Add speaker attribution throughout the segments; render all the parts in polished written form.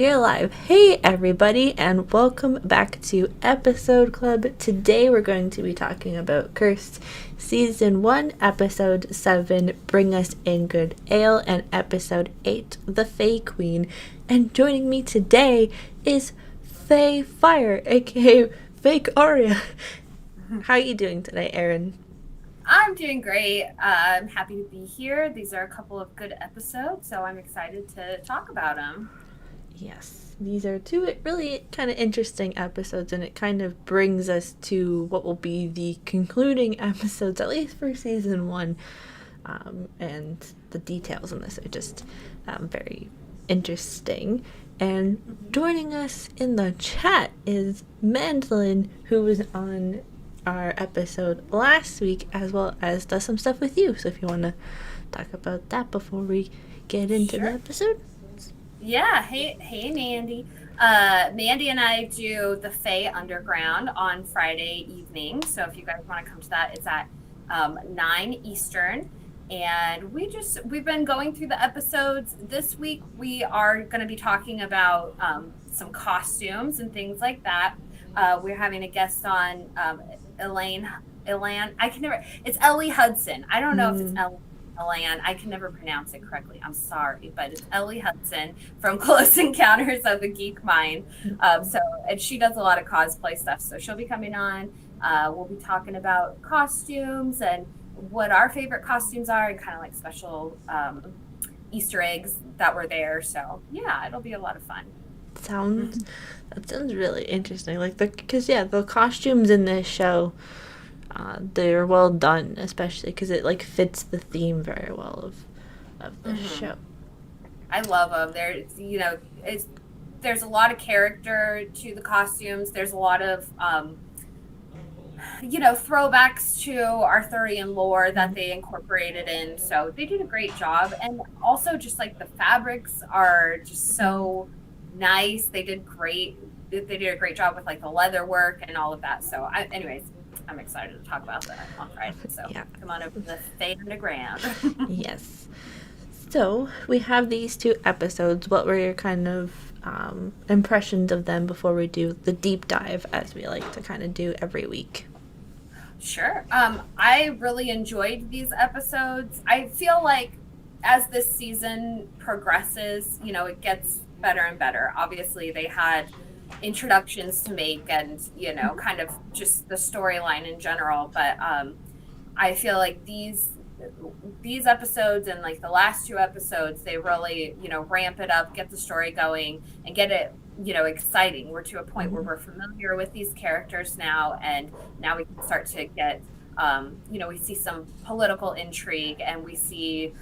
Speaker 1: You're live. Hey, everybody, and welcome back to Episode Club. Today, we're going to be talking about Cursed Season 1, Episode 7, Bring Us in Good Ale, and Episode 8, The Fae Queen. And joining me today is Fae Fire, aka Fake Aria. How are you doing today, Erin?
Speaker 2: I'm doing great. I'm happy to be here. These are a couple of good episodes, so I'm excited to talk about them.
Speaker 1: Yes, these are two really kind of interesting episodes, and it kind of brings us to what will be the concluding episodes, at least for season 1. And the details in this are just very interesting. And joining us in the chat is Mandolin, who was on our episode last week, as well as does some stuff with you. So if you want to talk about that before we get into the
Speaker 2: Sure.
Speaker 1: episode.
Speaker 2: Yeah. Hey, Mandy. Mandy and I do the Fae Underground on Friday evening. So if you guys want to come to that, it's at 9 Eastern. And we've been going through the episodes. This week we are going to be talking about some costumes and things like that. We're having a guest on, Elan. It's Ellie Hudson. I don't know if it's Elan. I can never pronounce it correctly. I'm sorry, but it's Ellie Hudson from Close Encounters of the Geek Mind. And she does a lot of cosplay stuff. So she'll be coming on. We'll be talking about costumes and what our favorite costumes are and kind of like special Easter eggs that were there. So yeah, it'll be a lot of fun.
Speaker 1: Sounds that sounds really interesting. Like the costumes in this show, they're well done, especially because it like fits the theme very well of the show.
Speaker 2: I love them. There's a lot of character to the costumes. There's a lot of throwbacks to Arthurian lore that they incorporated in. So they did a great job, and also just like the fabrics are just so nice. They did great. They did a great job with like the leather work and all of that. So, anyways, I'm excited to talk about that on Friday. So
Speaker 1: Yeah.
Speaker 2: come on over to the Fae Underground.
Speaker 1: Yes. So we have these two episodes. What were your kind of impressions of them before we do the deep dive, as we like to kind of do every week?
Speaker 2: Sure. I really enjoyed these episodes. I feel like as this season progresses, it gets better and better. Obviously, they had introductions to make and, kind of just the storyline in general. But I feel like these episodes and like the last two episodes, they really, ramp it up, get the story going, and get it exciting. We're to a point where we're familiar with these characters now, and now we can start to get we see some political intrigue, and we see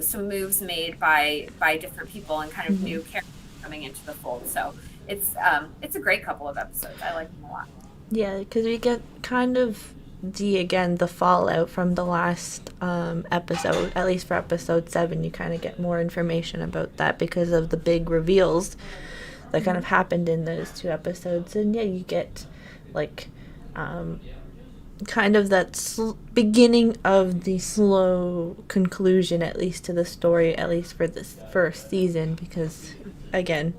Speaker 2: some moves made by different people and kind of new characters coming into the fold. So it's a great couple of episodes. I like them a lot.
Speaker 1: Yeah, because we get kind of the fallout from the last episode. At least for episode 7, you kind of get more information about that because of the big reveals that kind of happened in those two episodes. And yeah, you get like kind of that beginning of the slow conclusion, at least to the story, at least for this first season, because again,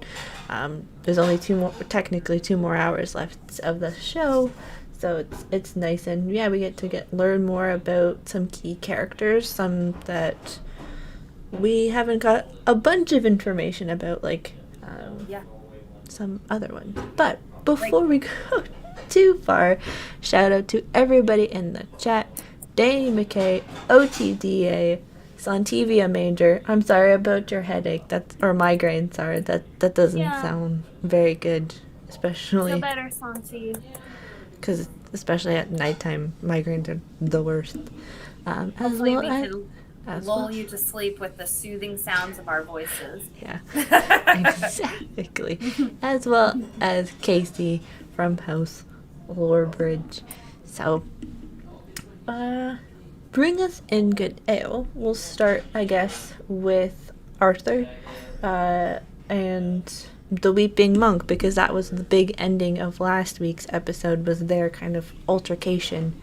Speaker 1: there's only technically 2 more hours left of the show. So it's nice, and yeah, we get to learn more about some key characters, some that we haven't got a bunch of information about, like
Speaker 2: Yeah.
Speaker 1: some other ones. But before we go too far, shout out to everybody in the chat. Danny McKay, OTDA, Santivia Major. I'm sorry about your headache. Or migraine. Sorry, that doesn't sound very good, especially.
Speaker 2: Feel better, Santi.
Speaker 1: Because especially at nighttime, migraines are the worst.
Speaker 2: Hopefully we can lull you to sleep with the soothing sounds of our voices.
Speaker 1: Yeah, exactly. As well as Kaci from House Lorebridge. So, bring us in good ale. We'll start, I guess, with Arthur and the Weeping Monk, because that was the big ending of last week's episode, was their kind of altercation,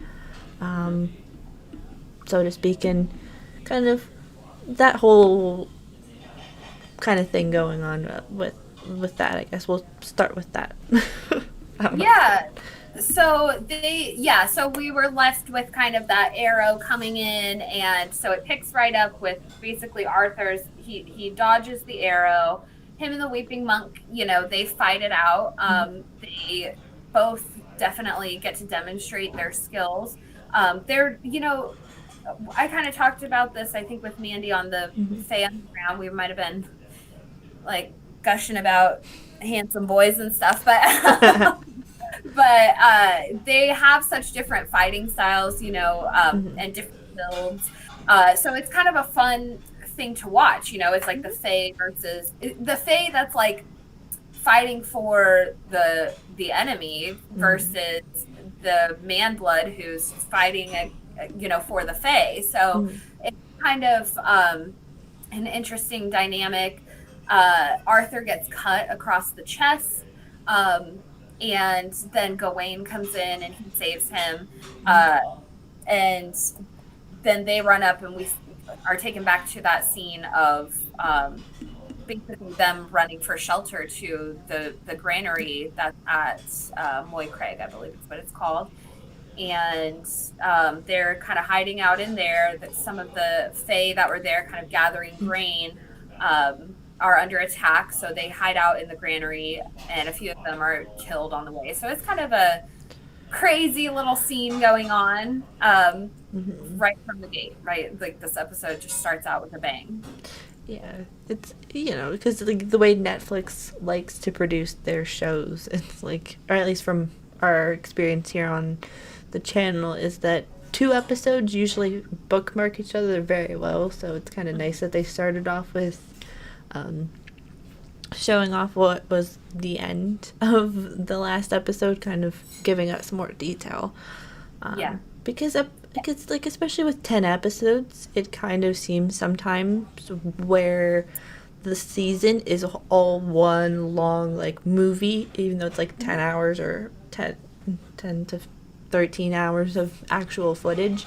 Speaker 1: so to speak, and kind of that whole kind of thing going on with that. I guess we'll start with that. I don't know.
Speaker 2: Yeah. So we were left with kind of that arrow coming in, and so it picks right up with basically Arthur's. He dodges the arrow. Him and the Weeping Monk, they fight it out. They both definitely get to demonstrate their skills. They're, I kind of talked about this, I think, with Mandy on the fan round. We might have been like gushing about handsome boys and stuff, but they have such different fighting styles, and different builds. So it's kind of a fun thing to watch. It's like the Fae versus the Fae that's like fighting for the enemy versus the man blood who's fighting for the Fae. So it's kind of an interesting dynamic. Arthur gets cut across the chest, and then Gawain comes in and he saves him, and then they run up, and we are taken back to that scene of basically them running for shelter to the granary that's at Moy Craig, I believe is what it's called. And they're kind of hiding out in there. That some of the Fae that were there kind of gathering grain are under attack, so they hide out in the granary, and a few of them are killed on the way. So it's kind of a crazy little scene going on right from the gate, right? Like this episode just starts out with a bang.
Speaker 1: Yeah, it's, because like the way Netflix likes to produce their shows, it's like, or at least from our experience here on the channel, is that 2 episodes usually bookmark each other very well. So it's kind of nice that they started off with showing off what was the end of the last episode, kind of giving us more detail. Because like, especially with 10 episodes, it kind of seems sometimes where the season is all one long like movie, even though it's like 10 hours or 10 to 13 hours of actual footage.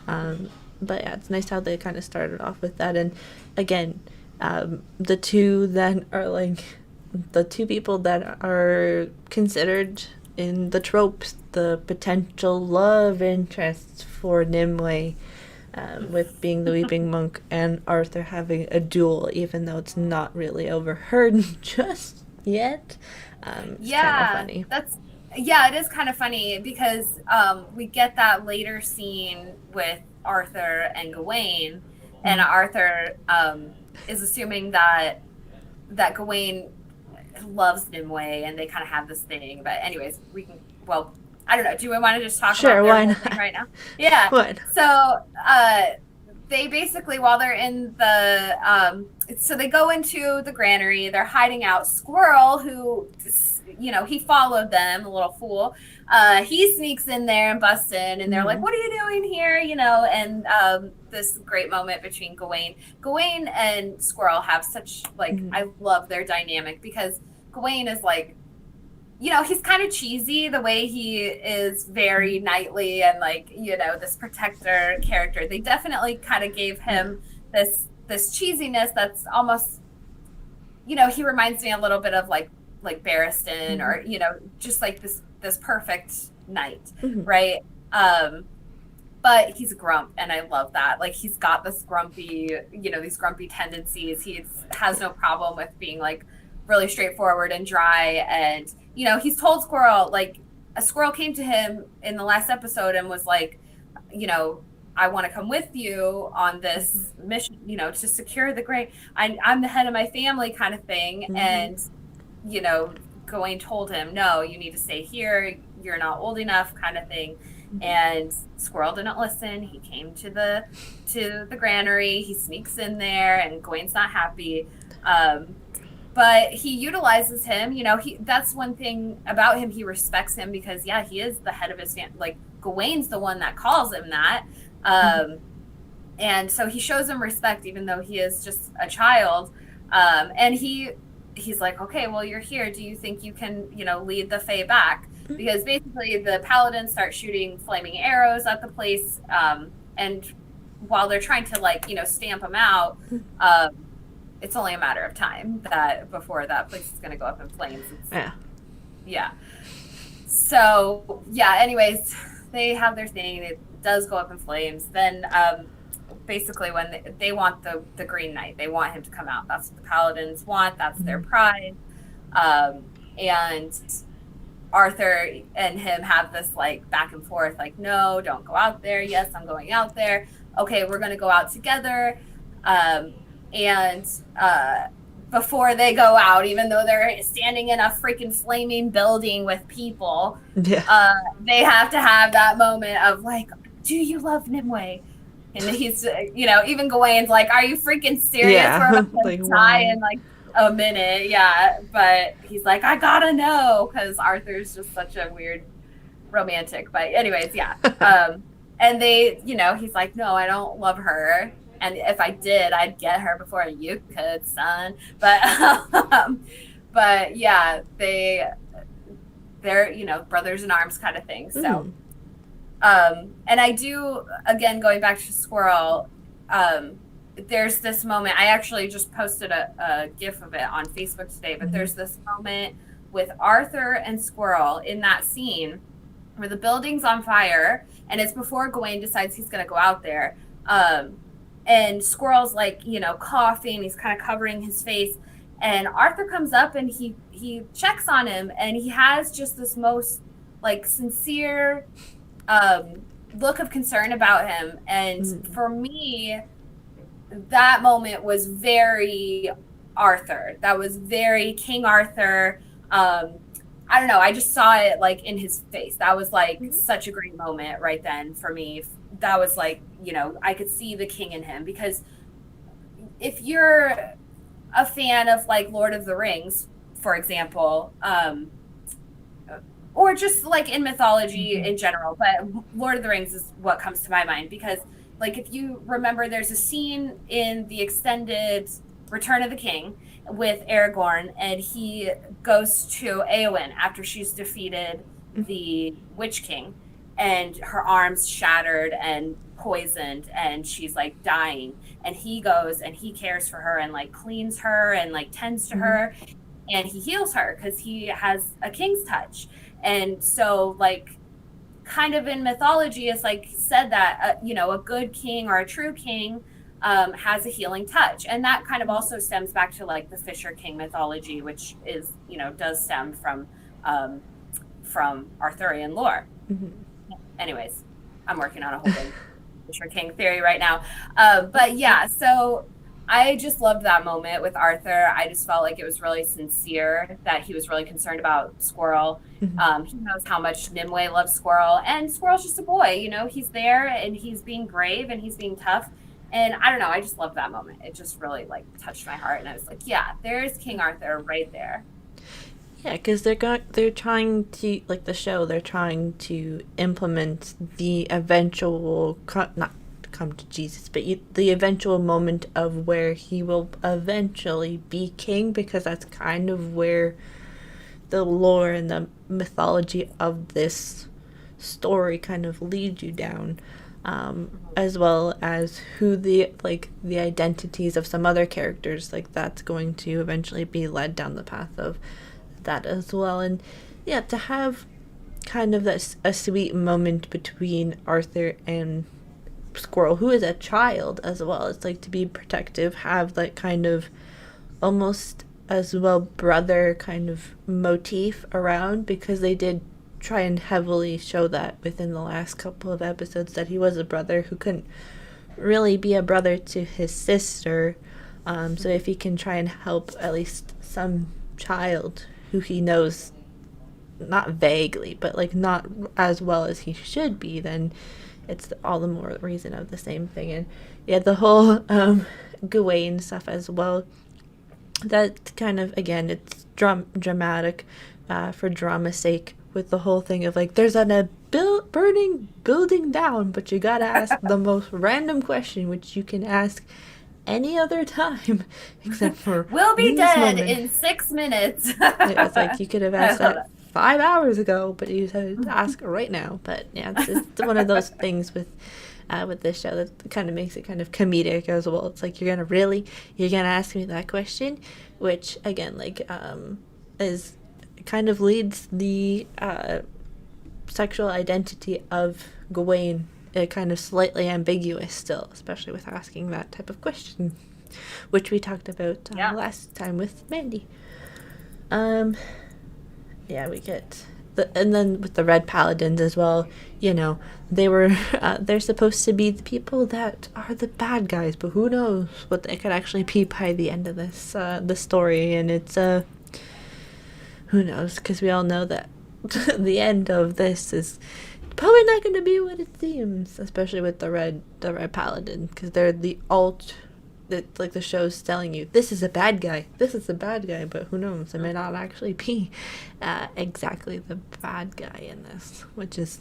Speaker 1: But yeah, it's nice how they kind of started off with that. And again, the two that are like the 2 people that are considered in the tropes, the potential love interests for Nimue, with being the Weeping Monk and Arthur having a duel, even though it's not really overheard just yet. It's kind of funny.
Speaker 2: It is kind of funny because we get that later scene with Arthur and Gawain, and Arthur is assuming that Gawain loves Nimue, and they kind of have this thing. But anyways, I don't know. Do we want to just talk about their whole thing right now? Yeah.
Speaker 1: What?
Speaker 2: So they basically, while they're in the so they go into the granary, they're hiding out. Squirrel, who he followed them, the little fool, he sneaks in there and busts in, and they're like, what are you doing here? And this great moment between Gawain and Squirrel have such like I love their dynamic, because Gawain is like, he's kind of cheesy the way he is, very knightly and like, this protector character. They definitely kind of gave him this cheesiness that's almost, he reminds me a little bit of like Barristan, or, just like this perfect knight, right? But he's a grump, and I love that. Like, he's got this grumpy, these grumpy tendencies. He has no problem with being like really straightforward and dry, and he's told Squirrel, like, a squirrel came to him in the last episode and was like, I want to come with you on this mission, to secure the grain. I'm the head of my family, kind of thing. And Gawain told him, no, you need to stay here, you're not old enough, kind of thing. And Squirrel didn't listen. He came to the granary, he sneaks in there, and Gawain's not happy. But he utilizes him. That's one thing about him. He respects him because, he is the head of his family. Like, Gawain's the one that calls him that. And so he shows him respect, even though he is just a child. And he's like, okay, well, you're here. Do you think you can, lead the Fae back? Because basically the Paladin start shooting flaming arrows at the place. And while they're trying to, like, stamp him out, it's only a matter of time that before that place is going to go up in flames. Yeah. So, yeah, anyways, they have their thing. It does go up in flames. Then, basically, when they want the Green Knight, they want him to come out. That's what the Paladins want. That's their pride. And Arthur and him have this, like, back and forth, like, no, don't go out there. Yes, I'm going out there. Okay, we're going to go out together. Before they go out, even though they're standing in a freaking flaming building with people, they have to have that moment of like, do you love Nimue? And he's, even Gawain's like, are you freaking serious?
Speaker 1: Yeah.
Speaker 2: We're going to die in like a minute. Yeah. But he's like, I gotta know, because Arthur's just such a weird romantic. But anyways, yeah. And they, he's like, no, I don't love her. And if I did, I'd get her before you could, son. But yeah, they're brothers in arms kind of thing. So, and I do, again, going back to Squirrel, there's this moment. I actually just posted a GIF of it on Facebook today. But there's this moment with Arthur and Squirrel in that scene where the building's on fire, and it's before Gawain decides he's going to go out there. And Squirrel's like, coughing. He's kind of covering his face. And Arthur comes up and he checks on him. And he has just this most, like, sincere look of concern about him. And for me, that moment was very Arthur. That was very King Arthur. I don't know. I just saw it, like, in his face. That was, like, such a great moment right then for me. That was like, I could see the king in him, because if you're a fan of like Lord of the Rings, for example, or just like in mythology in general, but Lord of the Rings is what comes to my mind, because like, if you remember, there's a scene in the extended Return of the King with Aragorn, and he goes to Éowyn after she's defeated the Witch King. And her arms shattered and poisoned, and she's like dying. And he goes and he cares for her and like cleans her and like tends to her, and he heals her because he has a king's touch. And so, like, kind of in mythology, it's like said that a good king or a true king has a healing touch, and that kind of also stems back to like the Fisher King mythology, which is does stem from Arthurian lore. Anyways, I'm working on a whole big Fisher King theory right now. But yeah, so I just loved that moment with Arthur. I just felt like it was really sincere, that he was really concerned about Squirrel. He knows how much Nimue loves Squirrel, and Squirrel's just a boy, he's there and he's being brave and he's being tough. And I don't know, I just loved that moment. It just really like touched my heart, and I was like, yeah, there's King Arthur right there.
Speaker 1: Yeah, because they're trying to, like the show, they're trying to implement the eventual, not come to Jesus, but the eventual moment of where he will eventually be king, because that's kind of where the lore and the mythology of this story kind of lead you down, as well as who the identities of some other characters, like that's going to eventually be led down the path of that as well. And yeah, to have kind of a sweet moment between Arthur and Squirrel, who is a child as well. It's like to be protective, have that kind of almost as well brother kind of motif around, because they did try and heavily show that within the last couple of episodes, that he was a brother who couldn't really be a brother to his sister. So if he can try and help at least some child who he knows not vaguely, but like not as well as he should be, then it's all the more reason of the same thing. And yeah, the whole Gawain stuff as well, that kind of, again, it's dramatic for drama's sake, with the whole thing of like, there's a burning building down, but you gotta ask the most random question, which you can ask any other time except for
Speaker 2: we'll be dead
Speaker 1: moment.
Speaker 2: In 6 minutes.
Speaker 1: It's like you could have asked that 5 hours ago, but you said ask right now. But yeah, it's one of those things with with this show. That kind of makes it kind of comedic as well. It's like, you're gonna ask me that question, which again, like, is kind of leads the sexual identity of Gawain kind of slightly ambiguous still, especially with asking that type of question, which we talked about last time with Mandy. Yeah, we get and then with the Red Paladins as well, you know, they're supposed to be the people that are the bad guys, but who knows what they could actually be by the end of this the story. And it's who knows, because we all know that the end of this is probably not going to be what it seems, especially with the Red Paladin, because they're the that, like, the show's telling you, this is a bad guy, but who knows, it may not actually be exactly the bad guy in this, which is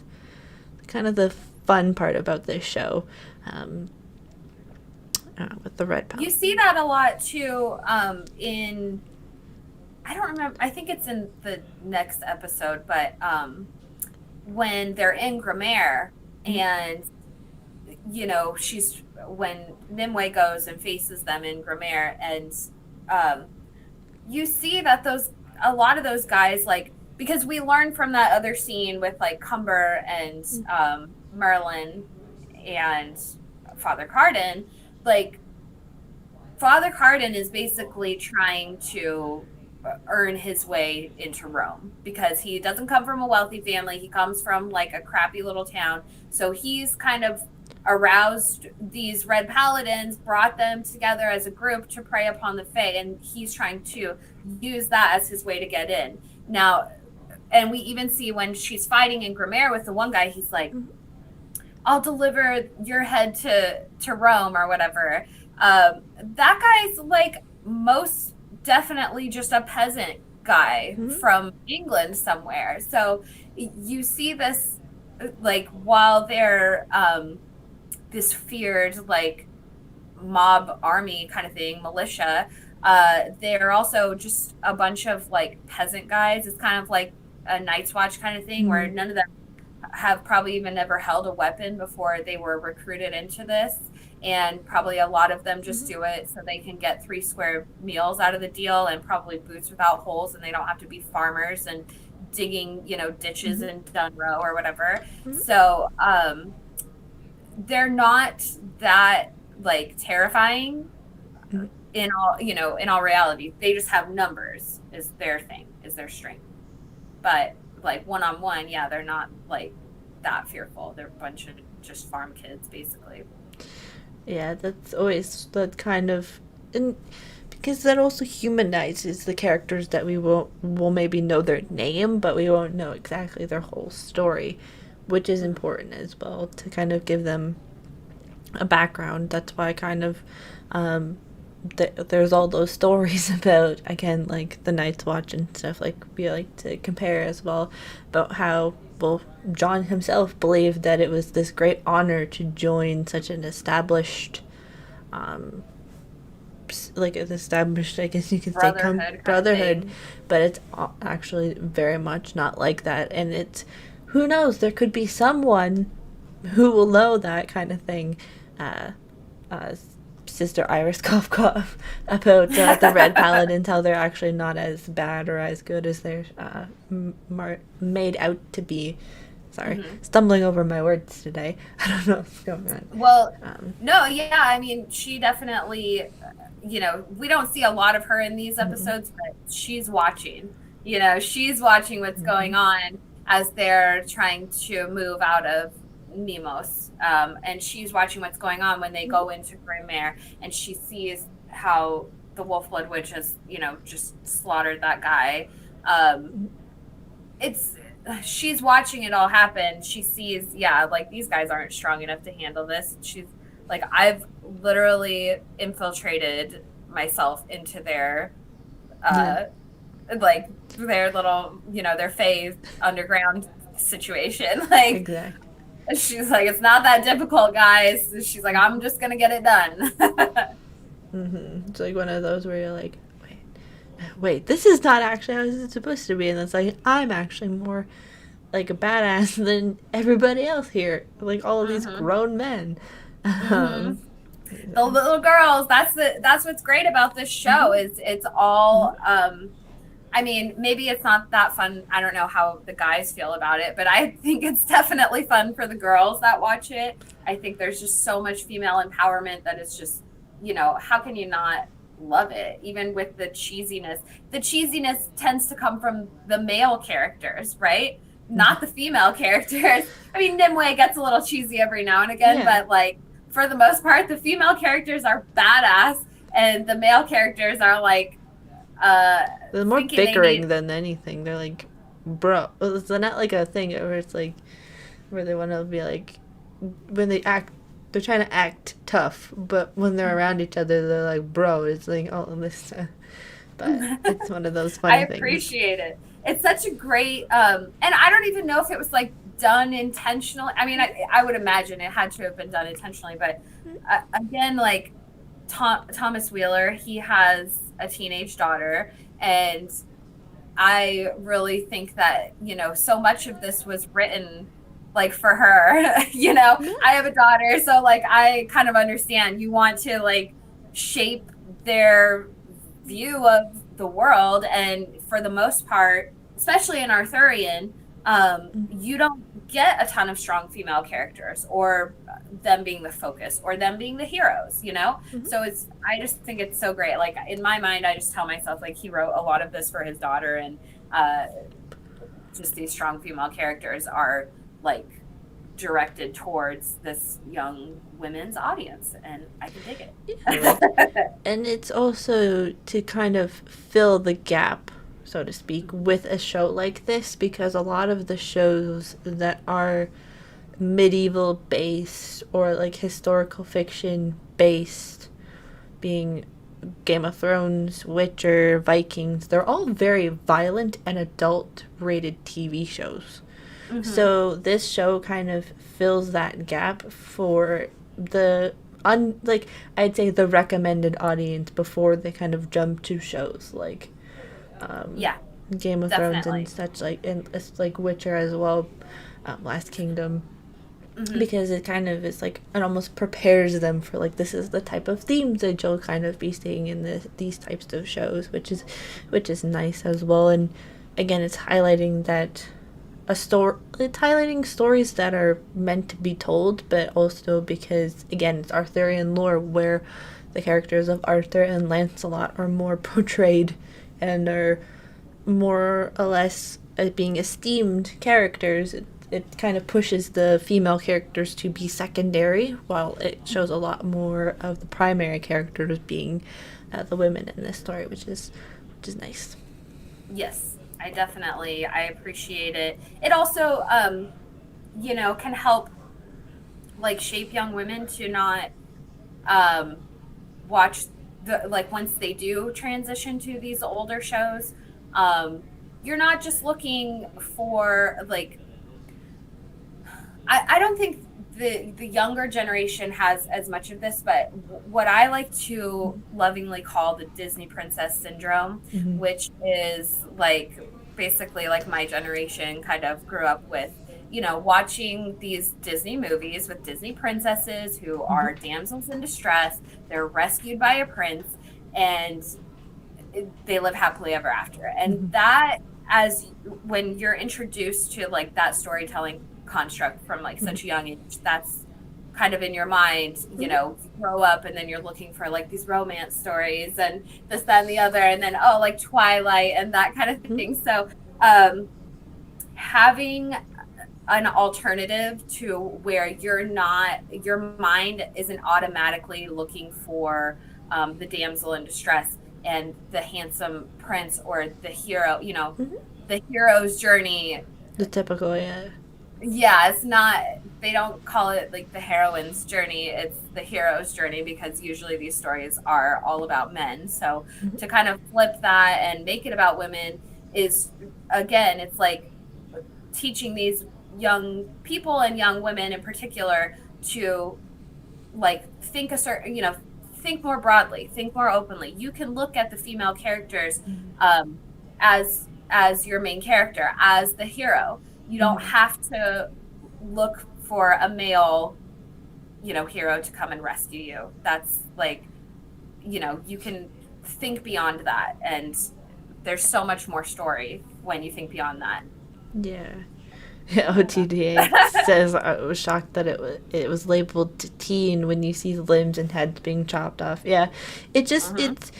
Speaker 1: kind of the fun part about this show, with the Red Paladin.
Speaker 2: You see that a lot too in, I don't remember, I think it's in the next episode, but when they're in Grimmaire, and you know, when Nimue goes and faces them in Grimmaire, and you see that a lot of those guys, like, because we learned from that other scene with, like, Cumber and Merlin and Father Carden, like, Father Carden is basically trying to earn his way into Rome, because he doesn't come from a wealthy family. He comes from, like, a crappy little town. So he's kind of aroused these Red Paladins, brought them together as a group to prey upon the Fae, and he's trying to use that as his way to get in. Now, and we even see when she's fighting in Grimmaire with the one guy, he's like, I'll deliver your head to Rome or whatever. That guy's, like, most definitely just a peasant guy from England somewhere. So you see this, like, while they're this feared, like, mob army kind of thing, militia, they're also just a bunch of, like, peasant guys. It's kind of like a Night's Watch kind of thing, where none of them have probably even ever held a weapon before they were recruited into this. And probably a lot of them just do it so they can get 3 square meals out of the deal, and probably boots without holes, and they don't have to be farmers and digging, you know, ditches in Dunrow or whatever. So they're not that, like, terrifying in all reality. They just have numbers is their thing, is their strength. But, like, one-on-one, yeah, they're not, like, that fearful. They're a bunch of just farm kids, basically.
Speaker 1: Yeah, that kind of, and because that also humanizes the characters that we'll maybe know their name, but we won't know exactly their whole story, which is important as well, to kind of give them a background. That's why kind of there's all those stories about, again, like the Night's Watch and stuff, like we like to compare as well, about how, well, John himself believed that it was this great honor to join such an established, like an established, I guess you could say, brotherhood, but it's actually very much not like that. And it's, who knows, there could be someone who will know that kind of thing, Sister Iris cough cough, about the Red Paladins, how they're actually not as bad or as good as they're made out to be. Sorry, stumbling over my words today. I don't know what's going on.
Speaker 2: Well, no, yeah, I mean, she definitely, you know, we don't see a lot of her in these episodes, but she's watching. You know, she's watching what's going on as they're trying to move out of Nemos, and she's watching what's going on when they go into Grimmaire, and she sees how the Wolfblood Witch has, you know, just slaughtered that guy. She's watching it all happen. She sees, yeah, like, these guys aren't strong enough to handle this. She's like, I've literally infiltrated myself into their like their little, you know, their Fae underground situation. Like, exactly. She's like, it's not that difficult, guys. She's like, I'm just gonna get it done.
Speaker 1: It's like one of those where you're like, wait, this is not actually how it's supposed to be, and it's like, I'm actually more like a badass than everybody else here. Like all of these
Speaker 2: Mm-hmm.
Speaker 1: grown men.
Speaker 2: Mm-hmm.
Speaker 1: Um,
Speaker 2: The little girls. That's what's great about this show
Speaker 1: mhm,
Speaker 2: is it's all.
Speaker 1: mhm.
Speaker 2: I mean, maybe it's not that fun. I don't know how the guys feel about it, but I think it's definitely fun for the girls that watch it. I think there's just so much female empowerment that it's just, how can you not love it? Even with the cheesiness. The cheesiness tends to come from the male characters, right? Not the female characters. I mean, Nimue gets a little cheesy every now and again,
Speaker 1: Yeah.
Speaker 2: but like for the most part, the female characters are badass and the male characters are like uh
Speaker 1: They're more
Speaker 2: thinking they need.
Speaker 1: bickering than anything. They're like, bro. It's not like a thing where it's like, where they want to be like, when they act, they're trying to act tough, but when they're around each other, they're like, bro. It's like, oh, this. But it's one of those
Speaker 2: I
Speaker 1: funny things.
Speaker 2: appreciate it. It's such a great and I don't even know if it was like done intentionally. I mean, I would imagine it had to have been done intentionally, but again, like Thomas Wheeler, he has a teenage daughter, and I really think that, so much of this was written like for her.
Speaker 1: Yeah.
Speaker 2: I have a daughter, so like I kind of understand. You want to like shape their view of the world, and for the most part, especially in Arthurian, you don't get a ton of strong female characters or them being the focus or them being the heroes.
Speaker 1: Mhm.
Speaker 2: So I just think it's so great. Like in my mind, I just tell myself like he wrote a lot of this for his daughter, and uh, just these strong female characters are like directed towards this young women's audience, and I can dig
Speaker 1: Yeah.
Speaker 2: it.
Speaker 1: And it's also to kind of fill the gap, so to speak, with a show like this, because a lot of the shows that are medieval based or like historical fiction based, being Game of Thrones, Witcher, Vikings, they're all very violent and adult rated TV shows.
Speaker 2: Mm-hmm.
Speaker 1: So this show kind of fills that gap for the like I'd say the recommended audience before they kind of jump to shows like um,
Speaker 2: Yeah,
Speaker 1: Game of Thrones and
Speaker 2: definitely.
Speaker 1: such, like, and it's like Witcher as well, Last Kingdom,
Speaker 2: Mm-hmm.
Speaker 1: because it kind of is like it almost prepares them for like this is the type of themes that you'll kind of be seeing in these types of shows, which is nice as well. And again, it's highlighting that it's highlighting stories that are meant to be told, but also because again it's Arthurian lore where the characters of Arthur and Lancelot are more portrayed and are more or less being esteemed characters. It kind of pushes the female characters to be secondary, while it shows a lot more of the primary characters being the women in this story, which is nice.
Speaker 2: Yes, I appreciate it. It also, can help like shape young women to not um, watch like once they do transition to these older shows. Um, you're not just looking for like I don't think the younger generation has as much of this, but what I like to lovingly call the Disney princess syndrome,
Speaker 1: Mm-hmm.
Speaker 2: which is like basically like my generation kind of grew up with, watching these Disney movies with Disney princesses who
Speaker 1: Mm-hmm.
Speaker 2: are damsels in distress. They're rescued by a prince, and they live happily ever after.
Speaker 1: Mm-hmm.
Speaker 2: And that, as when you're introduced to like that storytelling construct from like such a young age, that's kind of in your mind.
Speaker 1: Mm-hmm.
Speaker 2: You grow up and then you're looking for like these romance stories and this, that, and the other, and then like Twilight and that kind of
Speaker 1: Mm-hmm.
Speaker 2: thing. So um having an alternative to where your mind isn't automatically looking for the damsel in distress and the handsome prince or the hero,
Speaker 1: Mm-hmm.
Speaker 2: the hero's journey.
Speaker 1: The typical, yeah.
Speaker 2: Yeah, it's not, they don't call it like the heroine's journey, it's the hero's journey, because usually these stories are all about men. So
Speaker 1: Mm-hmm.
Speaker 2: to kind of flip that and make it about women is, again, it's like teaching these young people and young women in particular to like think a certain, think more broadly, think more openly. You can look at the female characters um, as your main character, as the hero. You don't have to look for a male, hero to come and rescue you. That's like, you can think beyond that, and there's so much more story when you think beyond that.
Speaker 1: Yeah. OTDA says I was shocked that it was labeled teen when you see limbs and heads being chopped off. Yeah, it just it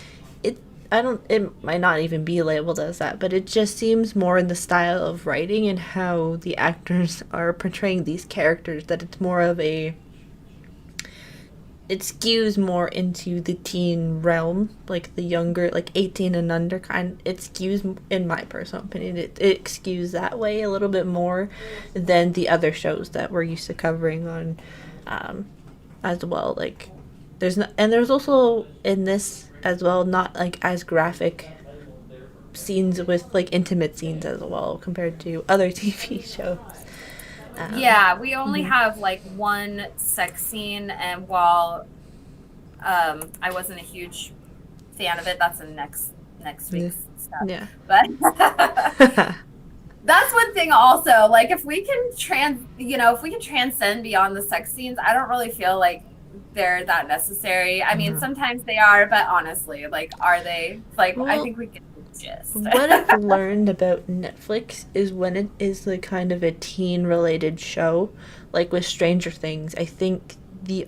Speaker 1: I don't it might not even be labeled as that, but it just seems more in the style of writing and how the actors are portraying these characters that it's more of a it skews more into the teen realm, like the younger, like 18 and under kind. It skews, in my personal opinion, it skews that way a little bit more than the other shows that we're used to covering on, as well. Like, there's also in this as well, not like as graphic scenes with like intimate scenes as well compared to other TV shows.
Speaker 2: Yeah, we only have like one sex scene, and while I wasn't a huge fan of it, that's in next week's stuff.
Speaker 1: Yeah.
Speaker 2: But that's one thing also, like if we can transcend beyond the sex scenes, I don't really feel like they're that necessary. I mean, sometimes they are, but honestly, like, are they? Like, well, I think we can just.
Speaker 1: What I've learned about Netflix is when it is like kind of a teen-related show, like with Stranger Things, I think the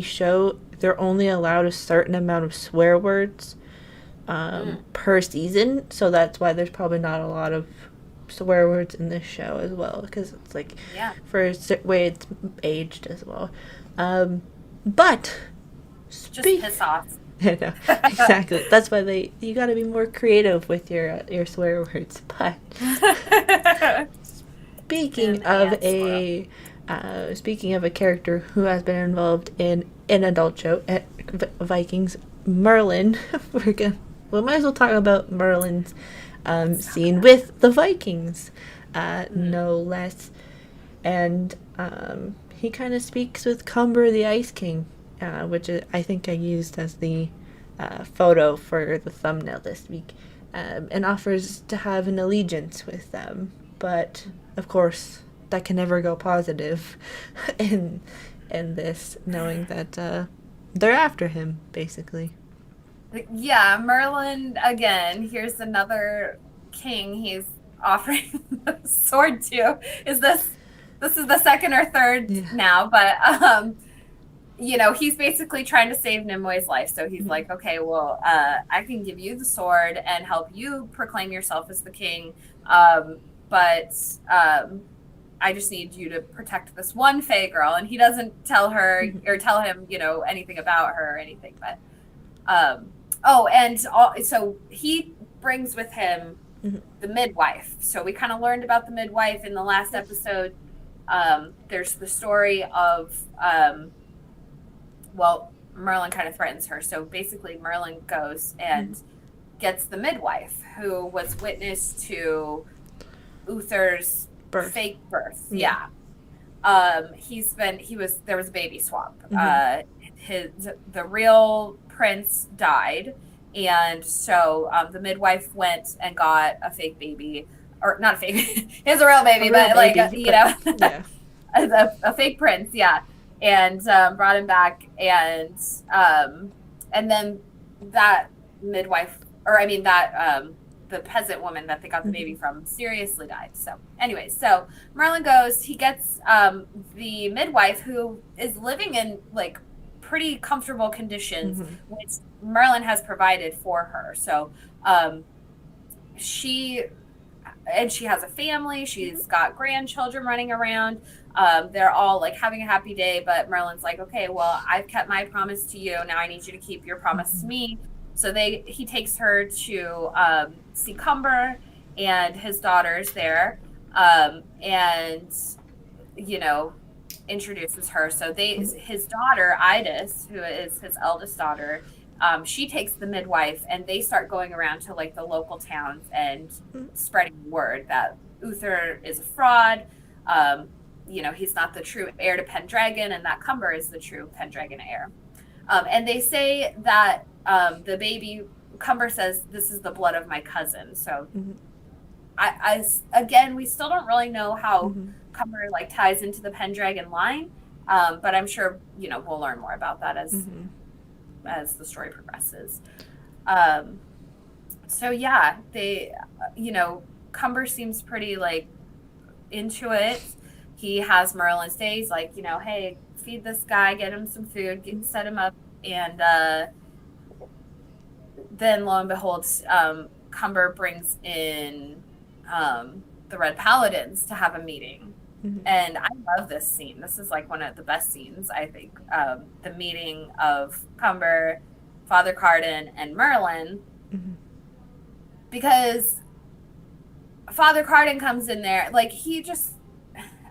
Speaker 1: show, they're only allowed a certain amount of swear words per season, so that's why there's probably not a lot of swear words in this show as well, because it's like for a way it's aged as well. But
Speaker 2: just piss off.
Speaker 1: I know, exactly. That's why you got to be more creative with your swear words. But speaking of a character who has been involved in an adult show at Vikings, Merlin. We might as well talk about Merlin's scene with the Vikings, no less, and he kind of speaks with Cumber the Ice King. Which I think I used as the photo for the thumbnail this week, and offers to have an allegiance with them. But, of course, that can never go positive in this, knowing that they're after him, basically.
Speaker 2: Yeah, Merlin, again, here's another king he's offering the sword to. This is the second or third now, but... he's basically trying to save Nimoy's life. So he's like, okay, well, I can give you the sword and help you proclaim yourself as the king. But I just need you to protect this one Fae girl. And he doesn't tell her or tell him, anything about her or anything. But, so he brings with him the midwife. So we kind of learned about the midwife in the last episode. There's the story of, Merlin kind of threatens her. So basically Merlin goes and gets the midwife who was witness to Uther's fake birth. Yeah. There was a baby swap. The real prince died. And so the midwife went and got a fake baby, or not a fake, he has a real baby, a fake prince. Yeah. And brought him back, and then that midwife, the peasant woman that they got the baby from, seriously died. So anyways, so Merlin goes, he gets the midwife, who is living in like pretty comfortable conditions, which Merlin has provided for her. So she has a family, she's got grandchildren running around. They're all like having a happy day, but Merlin's like, okay, well, I've kept my promise to you. Now I need you to keep your promise to me. So he takes her to see Cumber and his daughters there, and introduces her. So his daughter Idis, who is his eldest daughter, she takes the midwife, and they start going around to like the local towns and spreading word that Uther is a fraud. He's not the true heir to Pendragon, and that Cumber is the true Pendragon heir. And they say that the baby, Cumber says, this is the blood of my cousin. So again, we still don't really know how
Speaker 1: Mm-hmm.
Speaker 2: Cumber like ties into the Pendragon line, but I'm sure we'll learn more about that
Speaker 1: Mm-hmm.
Speaker 2: as the story progresses. Um, so yeah, they, Cumber seems pretty like into it. He has Merlin stay. He's like, hey, feed this guy, get him some food, set him up, and then lo and behold, Cumber brings in the Red Paladins to have a meeting.
Speaker 1: Mm-hmm.
Speaker 2: And I love this scene. This is like one of the best scenes, I think. The meeting of Cumber, Father Cardin, and Merlin.
Speaker 1: Mm-hmm.
Speaker 2: Because Father Cardin comes in there, like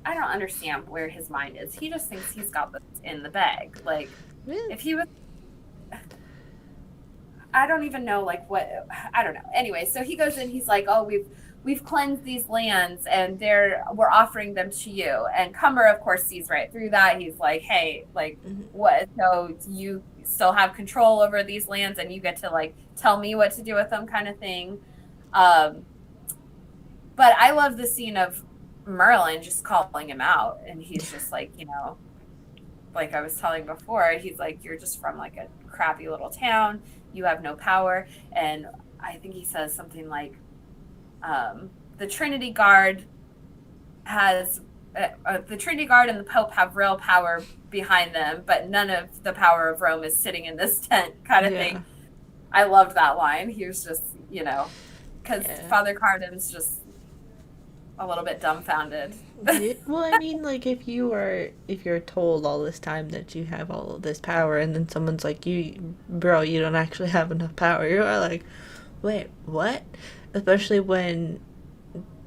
Speaker 2: I don't understand where his mind is. He just thinks he's got this in the bag. Like, if he was, I don't even know, like, what, I don't know. Anyway, so he goes in, he's like, oh, we've cleansed these lands, and we're offering them to you. And Cumber, of course, sees right through that. He's like, hey, like, what? So you still have control over these lands, and you get to, like, tell me what to do with them, kind of thing. But I love the scene of Merlin just calling him out, and he's just like, like I was telling before, he's like, you're just from like a crappy little town, you have no power. And I think he says something like, the Trinity Guard and the Pope have real power behind them, but none of the power of Rome is sitting in this tent, kind of thing. I loved that line. He was just, because Father Cardin's just a little bit dumbfounded.
Speaker 1: Well, I mean, like, if you're told all this time that you have all of this power, and then someone's like, you don't actually have enough power, you're like, wait, what? Especially when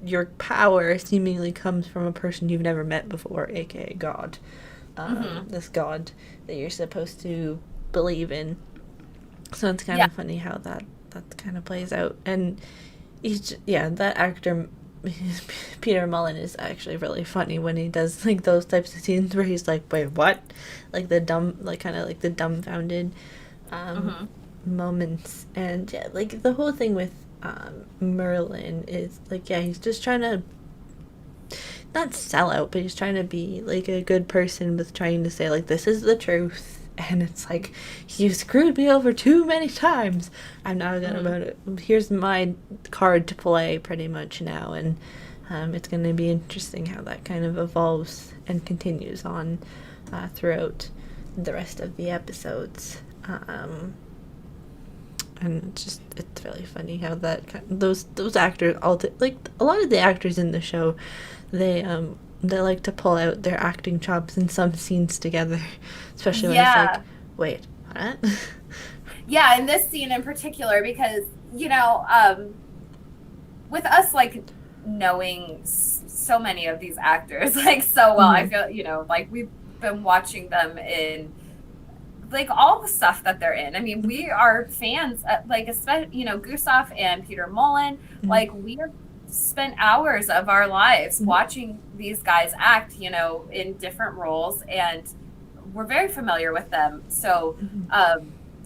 Speaker 1: your power seemingly comes from a person you've never met before, aka God. This God that you're supposed to believe in. So it's kind of funny how that kind of plays out. And that actor, Peter Mullen, is actually really funny when he does like those types of scenes where he's like, wait, what? Like the the dumbfounded moments. And yeah, like the whole thing with Merlin is like, he's just trying to not sell out, but he's trying to be like a good person with trying to say like, this is the truth. And it's like, you screwed me over too many times. I'm not gonna here's my card to play pretty much now. And it's going to be interesting how that kind of evolves and continues on throughout the rest of the episodes. And it's really funny how those actors, like a lot of the actors in the show, they like to pull out their acting chops in some scenes together, especially when it's like, wait, what?
Speaker 2: Yeah, in this scene in particular, because, with us, like, knowing so many of these actors, like, so well, I feel, like, we've been watching them in, like, all the stuff that they're in. I mean, we are fans, like, especially, Gustav and Peter Mullen, like, we have spent hours of our lives watching these guys act, in different roles, and we're very familiar with them. So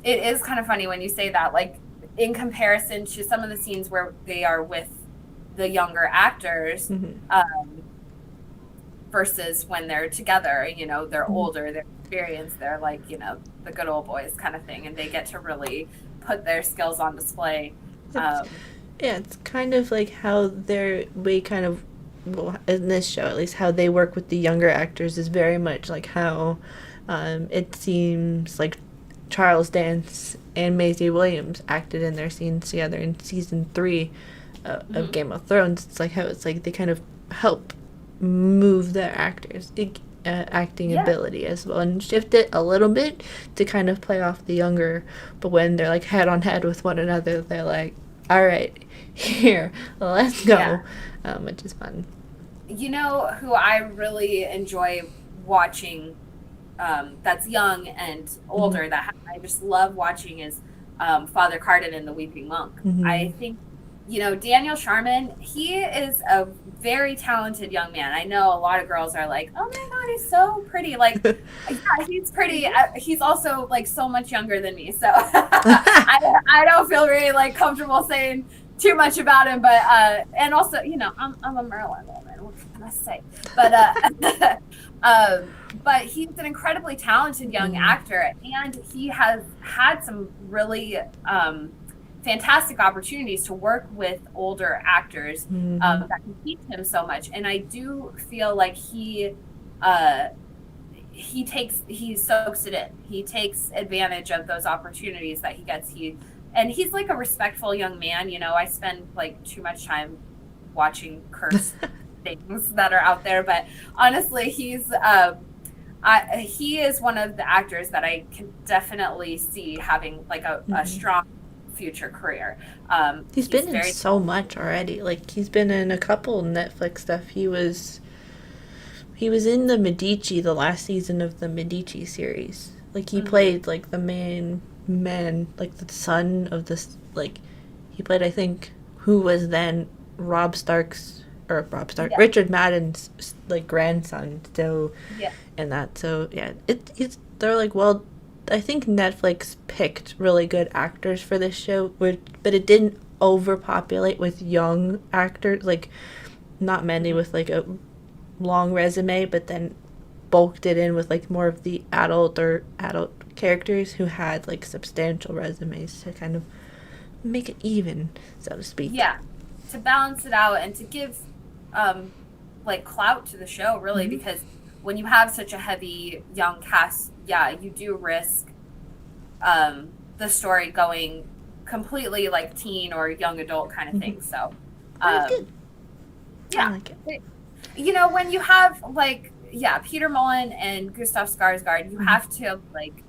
Speaker 2: it is kind of funny when you say that, like, in comparison to some of the scenes where they are with the younger actors, versus when they're together, they're older, they're experienced, they're like, the good old boys kind of thing, and they get to really put their skills on display.
Speaker 1: It's kind of like how in this show at least, how they work with the younger actors is very much like how it seems like Charles Dance and Maisie Williams acted in their scenes together in season 3 of Game of Thrones. It's like how it's like they kind of help move their actors acting ability as well, and shift it a little bit to kind of play off the younger, but when they're like head on head with one another, they're like, all right, here, let's go. Which is fun.
Speaker 2: Who I really enjoy watching, that's young and older, that I just love watching, is Father Cardin and the Weeping Monk. I think, Daniel Sharman, he is a very talented young man. I know a lot of girls are like, oh my God, he's so pretty. Like, yeah, he's pretty. He's also like so much younger than me. So I don't feel very like comfortable saying too much about him, but and also, you know, I'm a Merlin woman. What can I say? But he's an incredibly talented young actor, and he has had some really fantastic opportunities to work with older actors that can teach him so much. And I do feel like he soaks it in. He takes advantage of those opportunities that he gets. And he's like a respectful young man. You know, I spend like too much time watching cursed things that are out there, but honestly, he is one of the actors that I can definitely see having like a strong future career.
Speaker 1: He's been in so much already. Like, he's been in a couple Netflix stuff. He was in the Medici, the last season of the Medici series. Like, he played like the main man, like the son of this, like, he played, I think, who was then Richard Madden's like grandson. So and that, so yeah, they're like, well, I think Netflix picked really good actors for this show, but it didn't overpopulate with young actors, like not many with like a long resume, but then bulked it in with like more of the adult characters who had like substantial resumes to kind of make it even, so to speak.
Speaker 2: Yeah, to balance it out and to give like clout to the show, really, because when you have such a heavy young cast, you do risk the story going completely like teen or young adult kind of thing. So
Speaker 1: good. I like it.
Speaker 2: You know, when you have like Peter Mullen and Gustav Skarsgård, you have to like,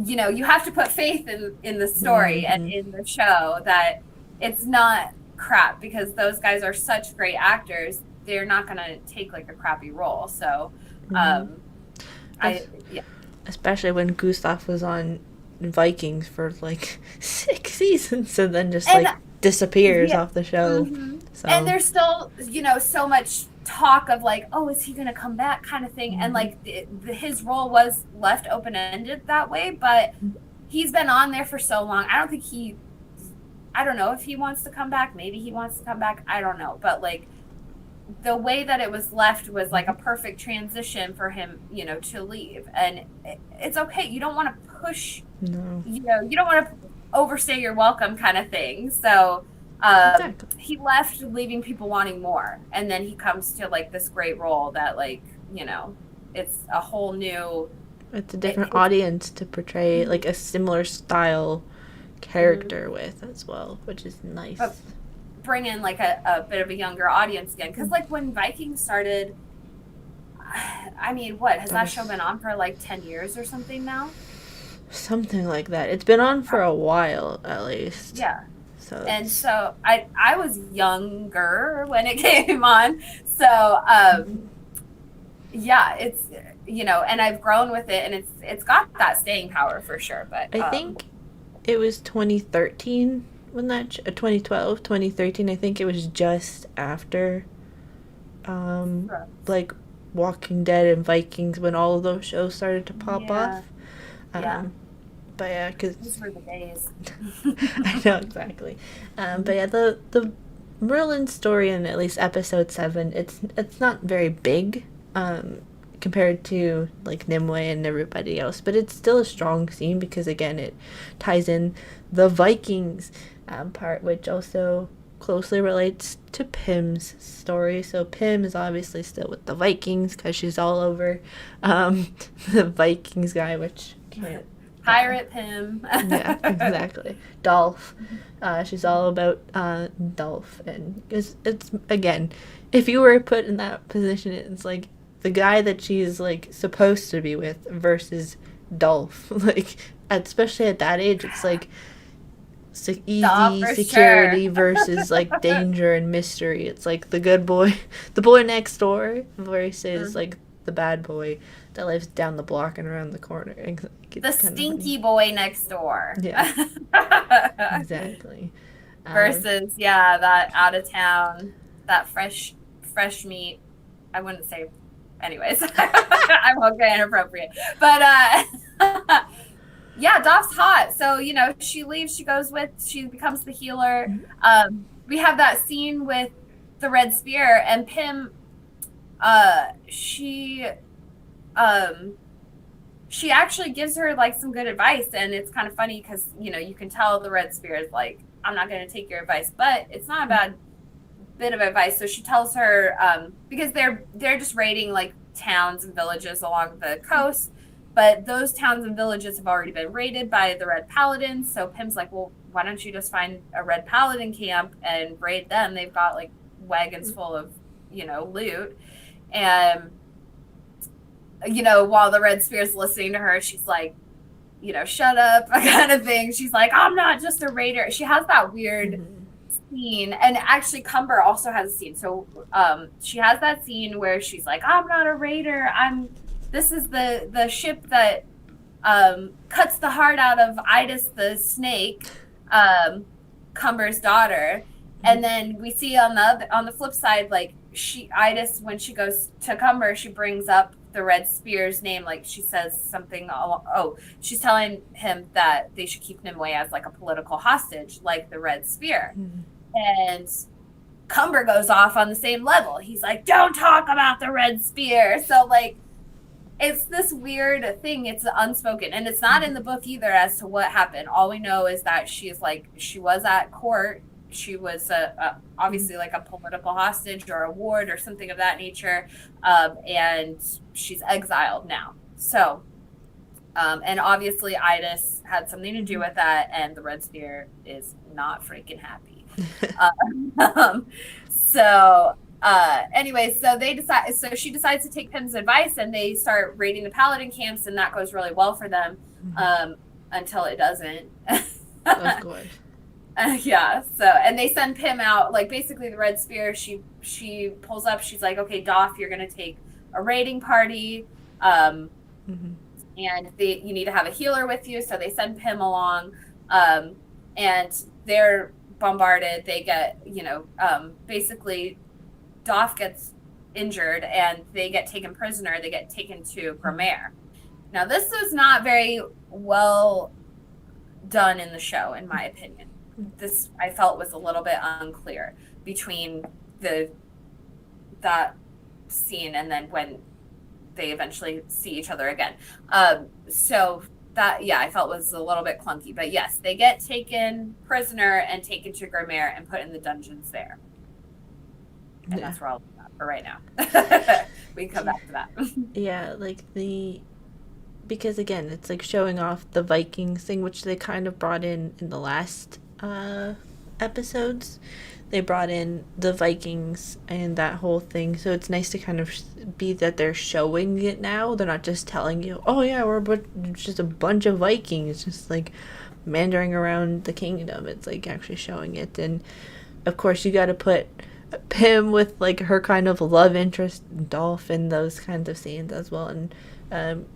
Speaker 2: you know, you have to put faith in the story and in the show that it's not crap, because those guys are such great actors. They're not going to take like a crappy role. So
Speaker 1: especially when Gustav was on Vikings for like 6 seasons and then just like disappears off the show. So.
Speaker 2: And there's still, you know, so much talk of like, oh, is he going to come back kind of thing. And like his role was left open-ended that way, but he's been on there for so long. I don't know if he wants to come back. Maybe he wants to come back. I don't know. But like the way that it was left was like a perfect transition for him, you know, to leave. And it's okay. You don't want to push, you know, you don't want to overstay your welcome kind of thing. So he left leaving people wanting more. And then he comes to like this great role that like, you know, it's a whole new.
Speaker 1: It's a different audience to portray like a similar style character with as well, which is nice.
Speaker 2: But bring in like a bit of a younger audience again, because like when Vikings started, I mean, what has that show been on for like 10 years or something now?
Speaker 1: Something like that. It's been on for a while at least.
Speaker 2: Yeah. So I was younger when it came on, so it's, you know, and I've grown with it, and it's got that staying power for sure. But
Speaker 1: I think it was 2013 when that 2012, 2013. I think it was just after like Walking Dead and Vikings, when all of those shows started to pop off. But yeah, because
Speaker 2: those were the days.
Speaker 1: I know exactly. But yeah, the Merlin story in at least episode 7, it's not very big compared to like Nimue and everybody else, but it's still a strong scene because again it ties in the Vikings part, which also closely relates to Pym's story. So Pym is obviously still with the Vikings because she's all over the Vikings guy, which can't.
Speaker 2: Pirate Pym.
Speaker 1: Yeah, exactly. Dolph. She's all about Dolph, and it's again, if you were put in that position, it's like the guy that she's like supposed to be with versus Dolph. Like, especially at that age, it's like easy security versus like danger and mystery. It's like the good boy, the boy next door versus like the bad boy that lives down the block and around the corner.
Speaker 2: The stinky boy next door.
Speaker 1: Yeah. Exactly.
Speaker 2: Versus that out of town, that fresh meat. I wouldn't say. Anyways, I'm okay, inappropriate. But Yeah, Doff's hot. So, she leaves, she becomes the healer. We have that scene with the Red Spear, and Pym, she actually gives her like some good advice, and it's kind of funny because you can tell the Red Spear is like, I'm not going to take your advice, but it's not a bad bit of advice. So she tells her, because they're just raiding like towns and villages along the coast, but those towns and villages have already been raided by the Red Paladins. So Pym's like, well, why don't you just find a Red Paladin camp and raid them? They've got like wagons full of loot. And while the Red Spear's listening to her, she's like, shut up, kind of thing. She's like, I'm not just a raider. She has that weird scene. And actually, Cumber also has a scene. So she has that scene where she's like, I'm not a raider. This is the ship that cuts the heart out of Idis the snake, Cumber's daughter. And then we see on the flip side, like Idis, when she goes to Cumber, she brings up the Red Spear's name. Like she says something. She's telling him that they should keep Nimue as like a political hostage, like the Red Spear. And Cumber goes off on the same level. He's like, don't talk about the Red Spear. So like, it's this weird thing. It's unspoken, and it's not in the book either as to what happened. All we know is that she was at court. She was obviously like a political hostage or a ward or something of that nature, and she's exiled now. So, and obviously Idis had something to do with that, and the Red Spear is not freaking happy. Anyway, so she decides to take Pym's advice, and they start raiding the Paladin camps, and that goes really well for them, until it doesn't.
Speaker 1: Of course.
Speaker 2: Yeah. So, and they send Pym out, like basically the Red Spear. She pulls up. She's like, okay, Doff, you're gonna take a raiding party, and you need to have a healer with you. So they send Pym along, and they're bombarded. They get, basically, Doff gets injured, and they get taken prisoner. They get taken to Gramere. Now, this was not very well done in the show, in my opinion. This, I felt, was a little bit unclear between that scene and then when they eventually see each other again. So that, I felt was a little bit clunky. But yes, they get taken prisoner and taken to Gramere and put in the dungeons there. And that's where I'll leave that for right now. We can come back to that.
Speaker 1: Yeah, like because again, it's like showing off the Vikings thing, which they kind of brought in the last episodes. They brought in the Vikings and that whole thing, so it's nice to kind of be that they're showing it now. They're not just telling you, oh yeah, we're just a bunch of Vikings just like meandering around the kingdom. It's like actually showing it. And of course you got to put Pym with like her kind of love interest Dolph in those kinds of scenes as well, and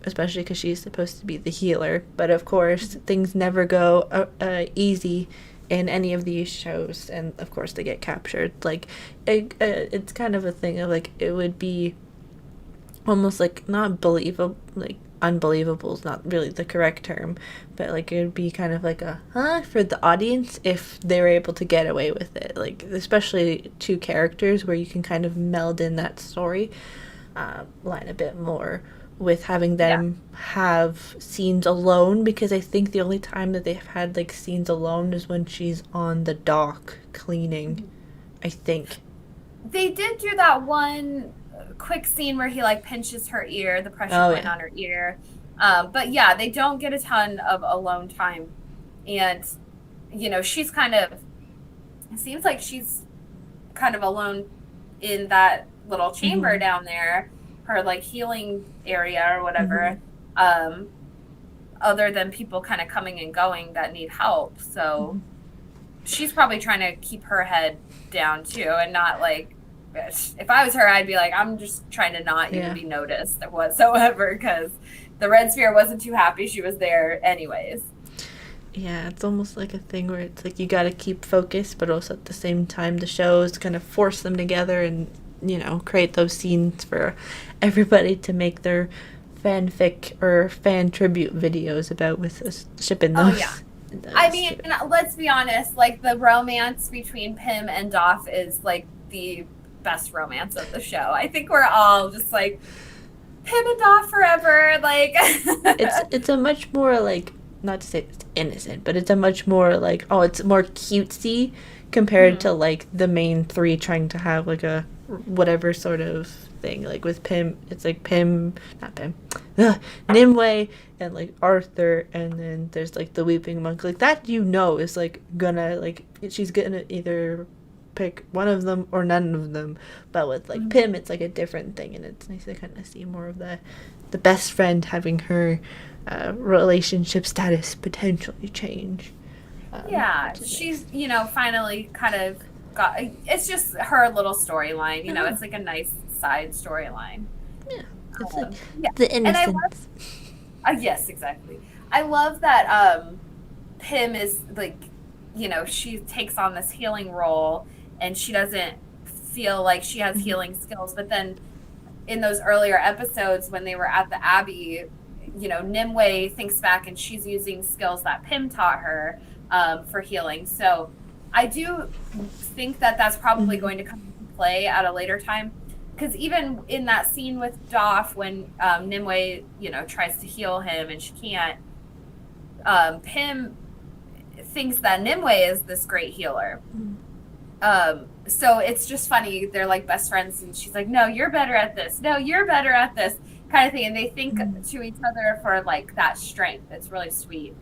Speaker 1: especially because she's supposed to be the healer. But of course things never go easy in any of these shows, and of course they get captured. Like it's kind of a thing of like, it would be almost like not believable, like unbelievable is not really the correct term, but like it would be kind of like a for the audience if they were able to get away with it, like especially two characters where you can kind of meld in that story line a bit more with having them have scenes alone, because I think the only time that they've had like scenes alone is when she's on the dock cleaning. I think
Speaker 2: they did do that one quick scene where he like pinches her ear, the pressure point on her ear, but yeah, they don't get a ton of alone time. And she's kind of, it seems like she's kind of alone in that little chamber down there, her like healing area or whatever, other than people kind of coming and going that need help. So she's probably trying to keep her head down too, and not like, if I was her, I'd be like, I'm just trying to not even be noticed whatsoever, because the Red Spear wasn't too happy she was there anyways.
Speaker 1: Yeah, it's almost like a thing where it's like you got to keep focused, but also at the same time the shows kind of force them together and create those scenes for everybody to make their fanfic or fan tribute videos about with us shipping those.
Speaker 2: Oh, yeah. I mean, let's be honest, like, the romance between Pym and Doff is, like, the best romance of the show. I think we're all just like, Pym and Doff forever, like.
Speaker 1: It's a much more, like, not to say it's innocent, but it's a much more, like, it's more cutesy compared to, like, the main three trying to have, like, a whatever sort of thing. Like, with Pym, it's, like, Nimue, and, like, Arthur, and then there's, like, the Weeping Monk. Like, that, is, like, gonna, like, she's gonna either pick one of them or none of them. But with, like, Pym, it's, like, a different thing, and it's nice to kind of see more of the best friend having her relationship status potentially change.
Speaker 2: Yeah, she's, finally kind of got, it's just her little storyline, it's like a nice side storyline.
Speaker 1: Yeah, it's like the innocence.
Speaker 2: And yes, exactly. I love that Pym is, like, she takes on this healing role, and she doesn't feel like she has healing skills, but then in those earlier episodes when they were at the Abbey, Nimue thinks back and she's using skills that Pym taught her for healing. So I do think that that's probably going to come into play at a later time, because even in that scene with Doff when Nimue tries to heal him and she can't, Pym thinks that Nimue is this great healer. So it's just funny, they're like best friends, and she's like, no, you're better at this, no, you're better at this, kind of thing, and they think to each other for, like, that strength. It's really sweet.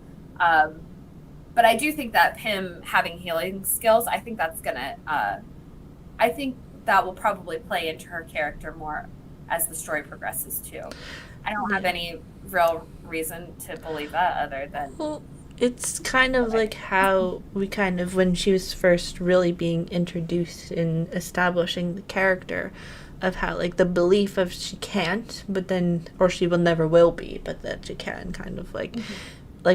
Speaker 2: But I do think that Pym having healing skills, I think that's gonna I think that will probably play into her character more as the story progresses too. I don't have any real reason to believe that other than,
Speaker 1: well, it's kind of like how we kind of, when she was first really being introduced in establishing the character, of how, like, the belief of she can't, but then, or she will never will be, but that she can, kind of like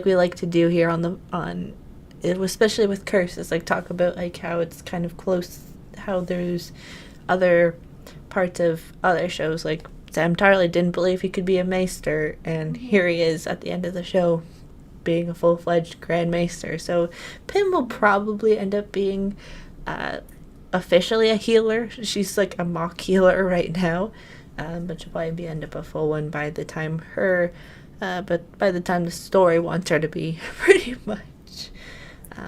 Speaker 1: we like to do here on it, especially with Curses, like, talk about, like, how it's kind of close, how there's other parts of other shows, like Sam Tarley didn't believe he could be a maester, and here he is at the end of the show being a full-fledged Grand Maester. So Pym will probably end up being officially a healer. She's like a mock healer right now, but she'll probably end up a full one by the time but by the time the story wants her to be, pretty much.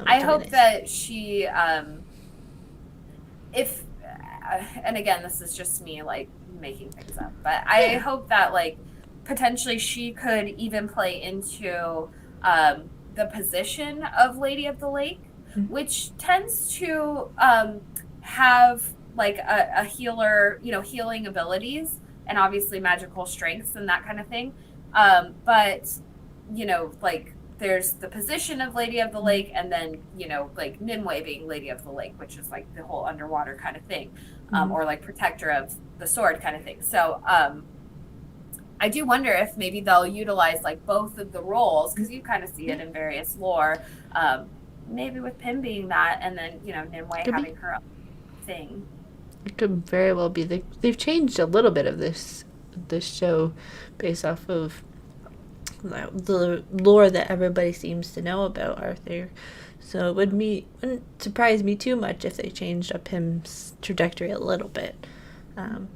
Speaker 2: I hope that she, if, and again, this is just me, like, making things up, but I hope that, like, potentially she could even play into the position of Lady of the Lake, which tends to have, like, a healer, healing abilities, and obviously magical strengths and that kind of thing. But, like, there's the position of Lady of the Lake, and then, like, Nimue being Lady of the Lake, which is, like, the whole underwater kind of thing, or, like, protector of the sword kind of thing. So, I do wonder if maybe they'll utilize, like, both of the roles, because you kind of see it in various lore, maybe with Pym being that, and then, Nimue having her own thing.
Speaker 1: It could very well be. They've changed a little bit of this show based off of the lore that everybody seems to know about Arthur. So it wouldn't surprise me too much if they changed up Pym's trajectory a little bit,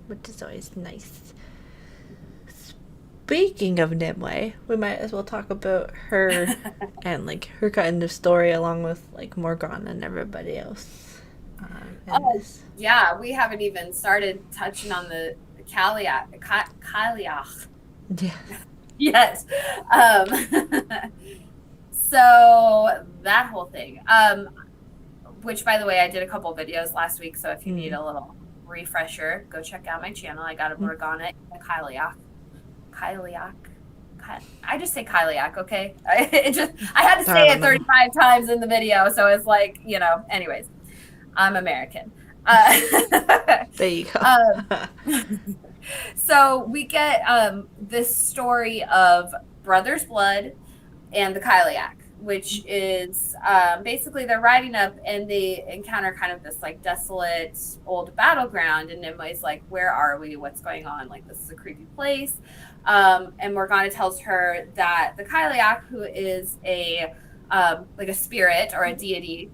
Speaker 1: which is always nice. Speaking of Nimue, we might as well talk about her and, like, her kind of story along with, like, Morgana and everybody else.
Speaker 2: Yeah, we haven't even started touching on the Kyliak.
Speaker 1: Yeah.
Speaker 2: Yes. So that whole thing, which, by the way, I did a couple videos last week, so if you need a little refresher, go check out my channel. I got a Morgana and Kyliak. I just say Kyliak, okay? I had to say it 35 times in the video, so it's like, anyways, I'm American.
Speaker 1: There you go.
Speaker 2: So we get this story of Brother's Blood and the Kyliak, which is basically they're riding up and they encounter kind of this like desolate old battleground. And Nimwe's like, where are we? What's going on? Like, this is a creepy place. And Morgana tells her that the Kyliak, who is a like a spirit or a deity,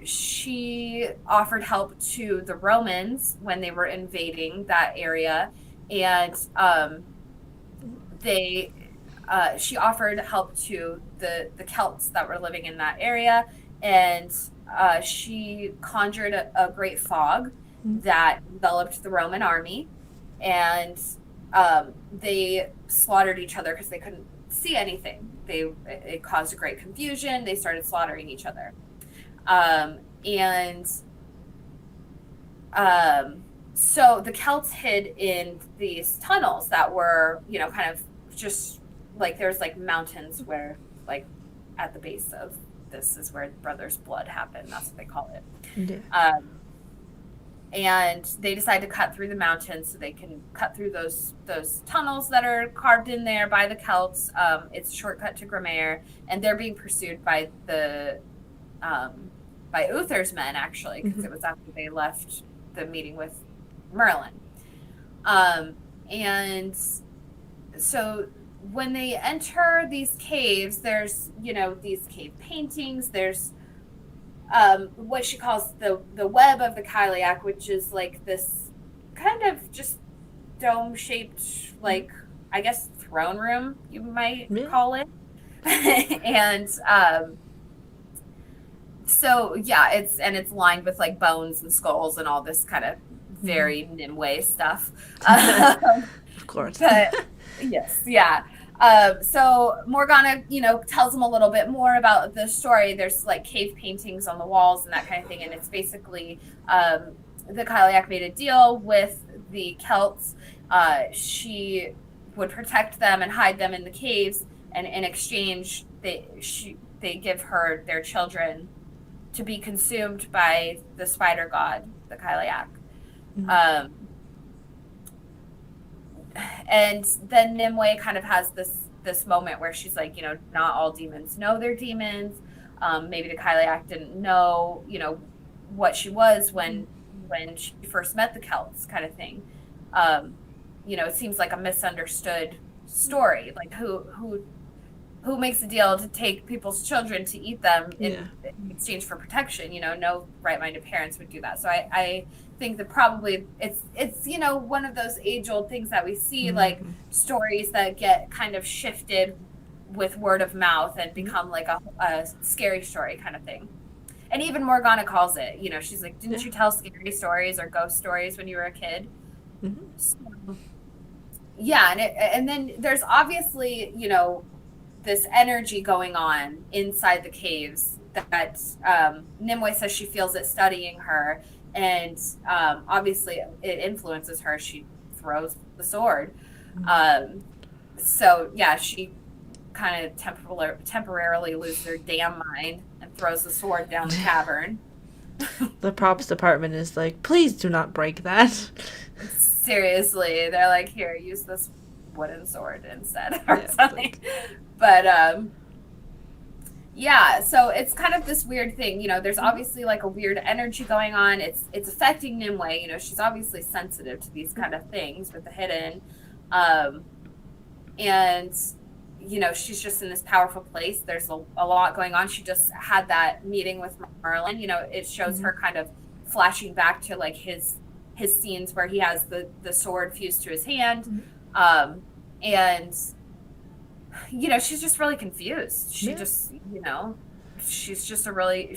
Speaker 2: she offered help to the Romans when they were invading that area, and she offered help to the Celts that were living in that area, and she conjured a great fog that enveloped the Roman army, and they slaughtered each other because they couldn't see anything. It caused a great confusion. They started slaughtering each other. So the Celts hid in these tunnels that were, kind of just like there's like mountains where like at the base of this is where brothers' blood happened. That's what they call it. Yeah. And they decide to cut through the mountains so they can cut through those tunnels that are carved in there by the Celts. It's a shortcut to Grimaire, and they're being pursued by by Uther's men, actually, because it was after they left the meeting with Merlin. And so when they enter these caves, there's, these cave paintings. There's what she calls the web of the Kyliak, which is like this kind of just dome-shaped, like, I guess, throne room, you might call it. And so, yeah, it's lined with, like, bones and skulls and all this kind of very Nimue stuff.
Speaker 1: Of course.
Speaker 2: But, yes, yeah. So Morgana, tells them a little bit more about the story. There's like cave paintings on the walls and that kind of thing. And it's basically the Kyliak made a deal with the Celts. She would protect them and hide them in the caves. And in exchange, they give her their children to be consumed by the spider god, the Kyliak. And then Nimue kind of has this moment where she's like, not all demons know they're demons. Maybe the Kyliak didn't know, what she was when she first met the Celts, kind of thing. It seems like a misunderstood story. Like who makes a deal to take people's children to eat them in exchange for protection? No right-minded parents would do that. So I think that probably it's one of those age-old things that we see, like stories that get kind of shifted with word of mouth and become like a scary story kind of thing. And even Morgana calls it, she's like, didn't you tell scary stories or ghost stories when you were a kid? So, yeah, and then there's obviously, this energy going on inside the caves that Nimue says she feels it studying her. And obviously it influences her. She throws the sword. So, yeah, she kind of temporarily loses her damn mind and throws the sword down the cavern.
Speaker 1: The props department is like, please do not break that.
Speaker 2: Seriously. They're like, here, use this wooden sword instead or something. But, yeah, so it's kind of this weird thing, there's obviously like a weird energy going on. It's affecting Nimue, she's obviously sensitive to these kind of things with the hidden. And, she's just in this powerful place. There's a lot going on. She just had that meeting with Merlin. It shows her kind of flashing back to like his scenes where he has the sword fused to his hand. And she's just really confused. She just, she's really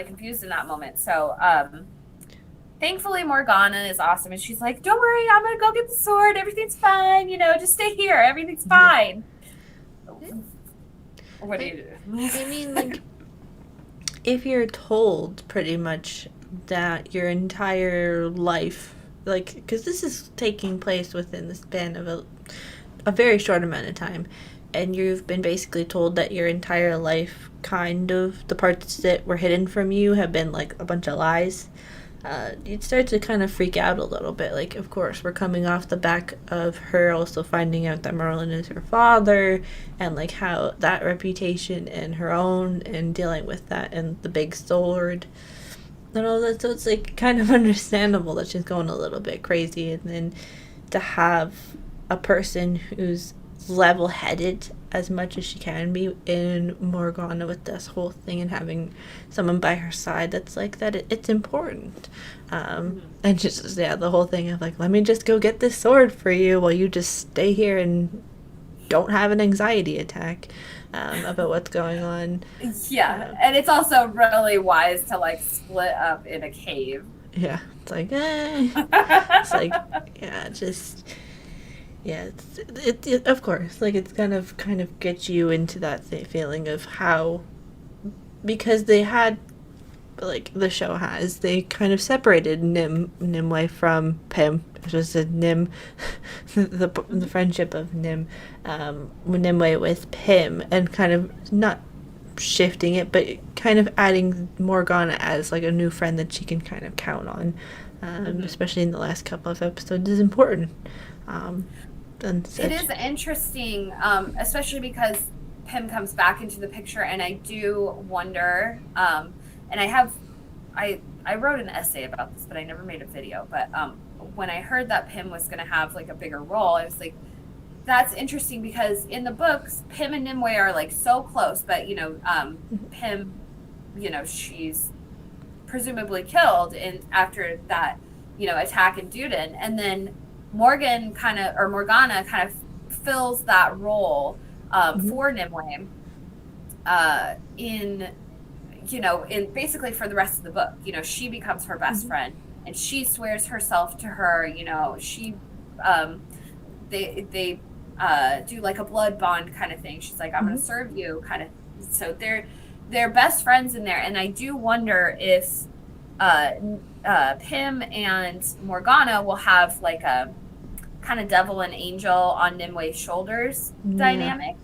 Speaker 2: confused in that moment. So, thankfully Morgana is awesome. And she's like, don't worry, I'm going to go get the sword. Everything's fine. Just stay here. Everything's fine. What do you do?
Speaker 1: I mean, like, if you're told pretty much that your entire life, like, because this is taking place within the span of a very short amount of time, and you've been basically told that your entire life, kind of, the parts that were hidden from you have been, like, a bunch of lies. you'd start to kind of freak out a little bit. Like, of course, we're coming off the back of her also finding out that Merlin is her father, and like how that reputation and her own, and dealing with that and the big sword and all that. So it's like kind of understandable that she's going a little bit crazy, and then to have a person who's level-headed as much as she can be in Morgana with this whole thing, and having someone by her side that's like that, it's important. And just, yeah, the whole thing of like, let me just go get this sword for you while you just stay here and don't have an anxiety attack about what's going on.
Speaker 2: Yeah, and it's also really wise to like split up in a cave.
Speaker 1: Yeah, it's like, it's like, yeah, just, yeah, it of course, like, it's kind of gets you into that feeling of how, because they had, like, the show has, they kind of separated Nimue from Pym. It was a Nim, the friendship of Nimue with Pym, and kind of not shifting it, but kind of adding Morgana as like a new friend that she can kind of count on, especially in the last couple of episodes, is important.
Speaker 2: It is interesting, especially because Pym comes back into the picture, and I do wonder, and I wrote an essay about this, but I never made a video, but when I heard that Pym was going to have like a bigger role, I was like, that's interesting, because in the books, Pym and Nimue are like so close, but Pym, she's presumably killed after that, attack in Duden, and then Morgana kind of fills that role for Nimue in basically for the rest of the book. She becomes her best friend, and she swears herself to her. She they do like a blood bond kind of thing. She's like, I'm going to serve you, kind of. So they're best friends in there, and I do wonder if Pym and Morgana will have like a kind of devil and angel on Nimue's shoulders dynamic.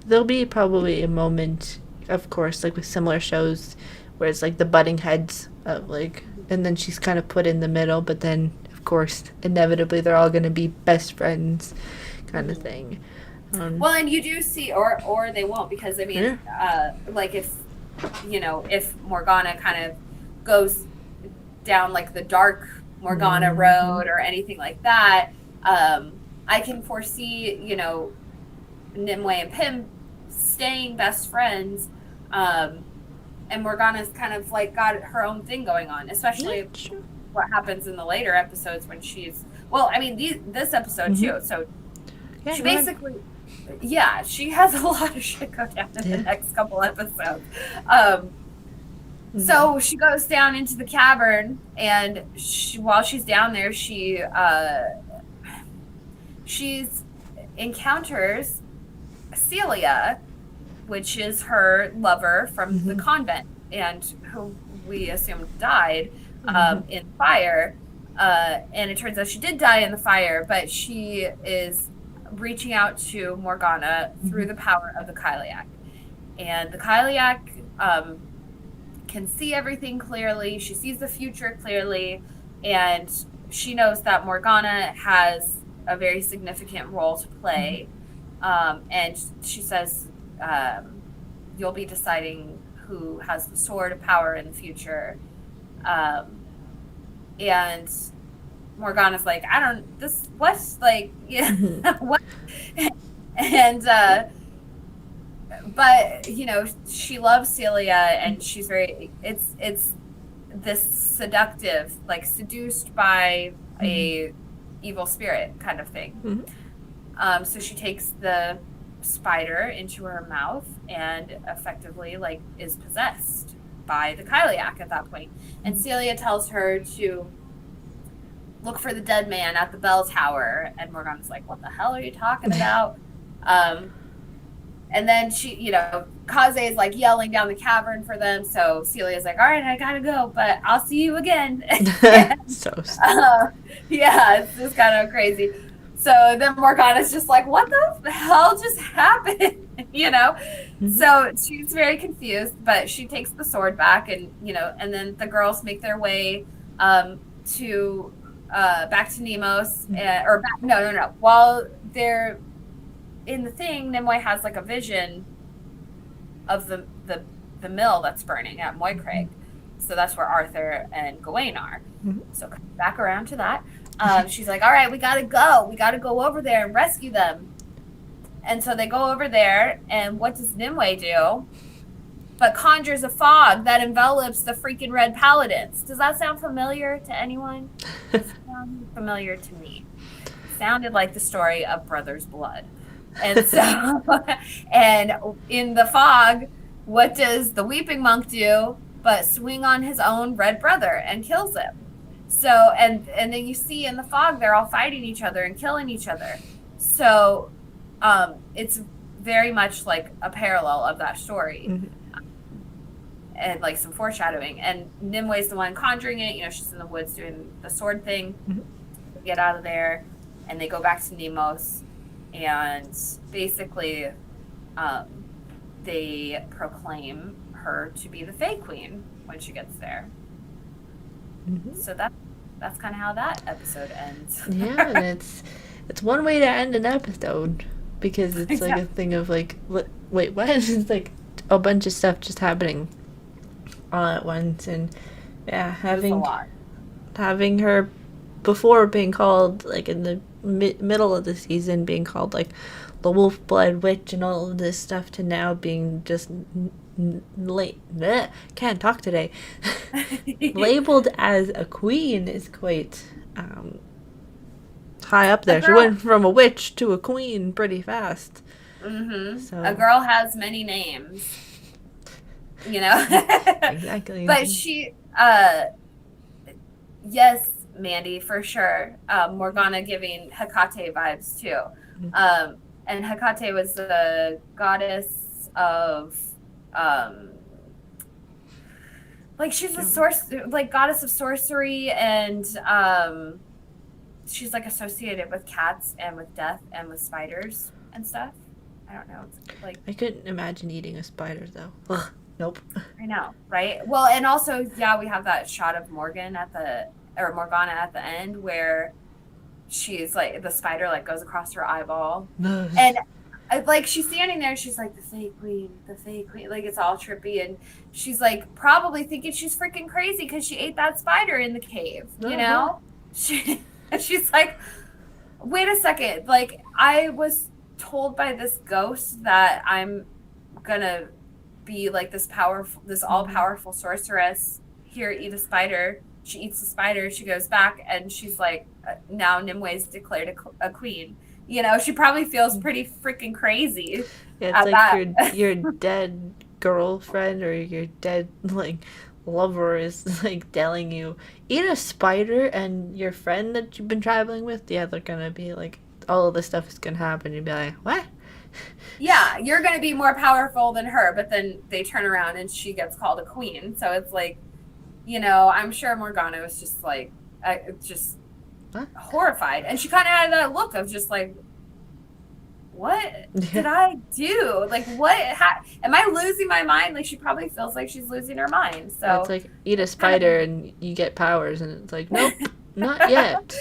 Speaker 1: There'll be probably a moment, of course, like with similar shows, where it's like the butting heads of like, and then she's kind of put in the middle, but then of course inevitably they're all going to be best friends, kind of thing.
Speaker 2: Well, and you do see, or they won't, because I mean, like if Morgana kind of goes down like the dark Morgana road or anything like that, I can foresee, Nimue and Pym staying best friends, and Morgana's kind of like got her own thing going on, especially what happens in the later episodes when she's, well, I mean, this episode too, so she basically, she has a lot of shit go down in the next couple episodes. So she goes down into the cavern, and while she's down there, she encounters Celia, which is her lover from the convent, and who we assumed died in fire. And it turns out she did die in the fire, but she is reaching out to Morgana through the power of the Kyliak. And the Kyliak can see everything clearly. She sees the future clearly, and she knows that Morgana has a very significant role to play. And she says, you'll be deciding who has the sword of power in the future. And Morgana's like, what? And, but, she loves Celia, and she's it's this seductive, like seduced by a evil spirit kind of thing. So she takes the spider into her mouth and effectively like is possessed by the Kyliak at that point. And Celia tells her to look for the dead man at the bell tower, and Morgana's like, what the hell are you talking about? And then she, Kaze is like yelling down the cavern for them, so Celia's like, all right, I gotta go, but I'll see you again.
Speaker 1: So
Speaker 2: it's just kind of crazy. So then Morgana's just like, what the hell just happened? So she's very confused, but she takes the sword back, and and then the girls make their way to back to Nemos, or back, no. While they're in the thing, Nimue has like a vision of the mill that's burning at Moycraig. So that's where Arthur and Gawain are. So back around to that. She's like, all right, we gotta go. We gotta go over there and rescue them. And so they go over there, and what does Nimue do? But conjures a fog that envelops the freaking red paladins. Does that sound familiar to anyone? It sounded familiar to me. It sounded like the story of Brothers Blood. And so, and in the fog, what does the weeping monk do but swing on his own red brother and kills him? So, and then you see in the fog, they're all fighting each other and killing each other. So, it's very much like a parallel of that story. And like some foreshadowing. And Nimue's the one conjuring it. You know, she's in the woods doing the sword thing. They get out of there, and they go back to Nemos. And basically, they proclaim her to be the Fae Queen when she gets there. So that's kind of how that episode ends.
Speaker 1: Yeah, and it's one way to end an episode, because it's like a thing of like, wait, what? It's like a bunch of stuff just happening all at once, and having her before being called, like in the middle of the season, being called like the Wolf Blood Witch and all of this stuff, to now being just can't talk today labeled as a queen is quite high up there. She went from a witch to a queen pretty fast. So
Speaker 2: a girl has many names, you know.
Speaker 1: Exactly.
Speaker 2: But she yes, Mandy, for sure. Morgana giving Hecate vibes too. And Hecate was the goddess of like she's a goddess of sorcery, and she's like associated with cats and with death and with spiders and stuff. I don't know. It's like,
Speaker 1: I couldn't imagine eating a spider though. Ugh, nope.
Speaker 2: I know, right? Well, and also, we have that shot of Morgana at the end where she's like, the spider like goes across her eyeball, and like she's standing there, she's like, the Fae Queen, like it's all trippy, and she's like probably thinking she's freaking crazy because she ate that spider in the cave, you know? She's like, wait a second, like I was told by this ghost that I'm gonna be like this all-powerful sorceress. Here, eat a spider. She eats the spider, she goes back, and she's like, now Nimue's declared a queen. You know, she probably feels pretty freaking crazy.
Speaker 1: Yeah, it's like your dead girlfriend or your dead like lover is like telling you, eat a spider, and your friend that you've been traveling with, they're gonna be like, all of this stuff is gonna happen. You'd be like, what?
Speaker 2: Yeah, you're gonna be more powerful than her, but then they turn around and she gets called a queen. So it's like, you know, I'm sure Morgana was just like, horrified, and she kind of had that look of just like, what did I do? Like, what? Am I losing my mind? Like, she probably feels like she's losing her mind. So
Speaker 1: it's like, eat a spider and you get powers, and it's like, nope, not yet.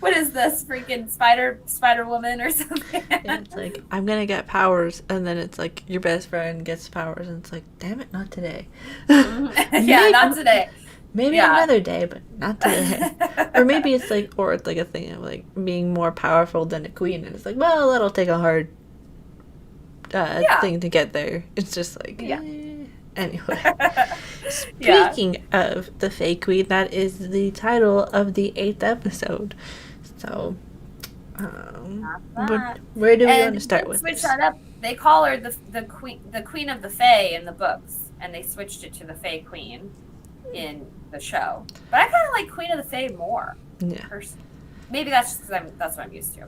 Speaker 2: What is this, freaking spider woman or something?
Speaker 1: It's like, I'm gonna get powers, and then it's like your best friend gets powers, and it's like, damn it, not today.
Speaker 2: Not today.
Speaker 1: Maybe another day, but not today. Or maybe it's like, a thing of like being more powerful than a queen, and it's like, well, that'll take a hard thing to get there. It's just like, Anyway, speaking of the Fae Queen, that is the title of the 8th episode. So, where do we want to start with?
Speaker 2: Switch that up. They call her the queen of the Fae in the books, and they switched it to the Fae Queen in the show. But I kind of like Queen of the Fae more. Yeah. Personally. Maybe that's just because that's what I'm used to,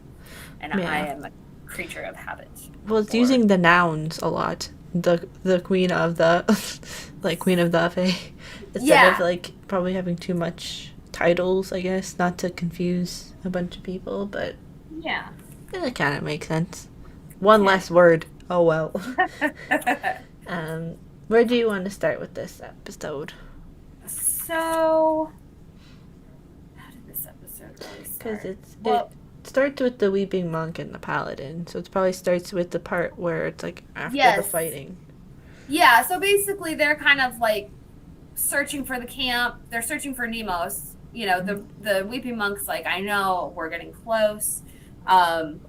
Speaker 2: and I am a creature of habit.
Speaker 1: Well, it's using the nouns a lot. The queen of the Queen of the Fae, instead of like probably having too much titles, I guess, not to confuse a bunch of people, but it kind of makes sense. One less word. Oh well.
Speaker 2: Um,
Speaker 1: Where do you want to start with this episode?
Speaker 2: So really
Speaker 1: Because
Speaker 2: start?
Speaker 1: it starts with the Weeping Monk and the Paladin, so it probably starts with the part where it's like after the
Speaker 2: Yes.
Speaker 1: fighting.
Speaker 2: Yeah, so basically they're kind of like searching for the camp. They're searching for Nemos. You know, the Weeping Monk's like, I know, we're getting close. And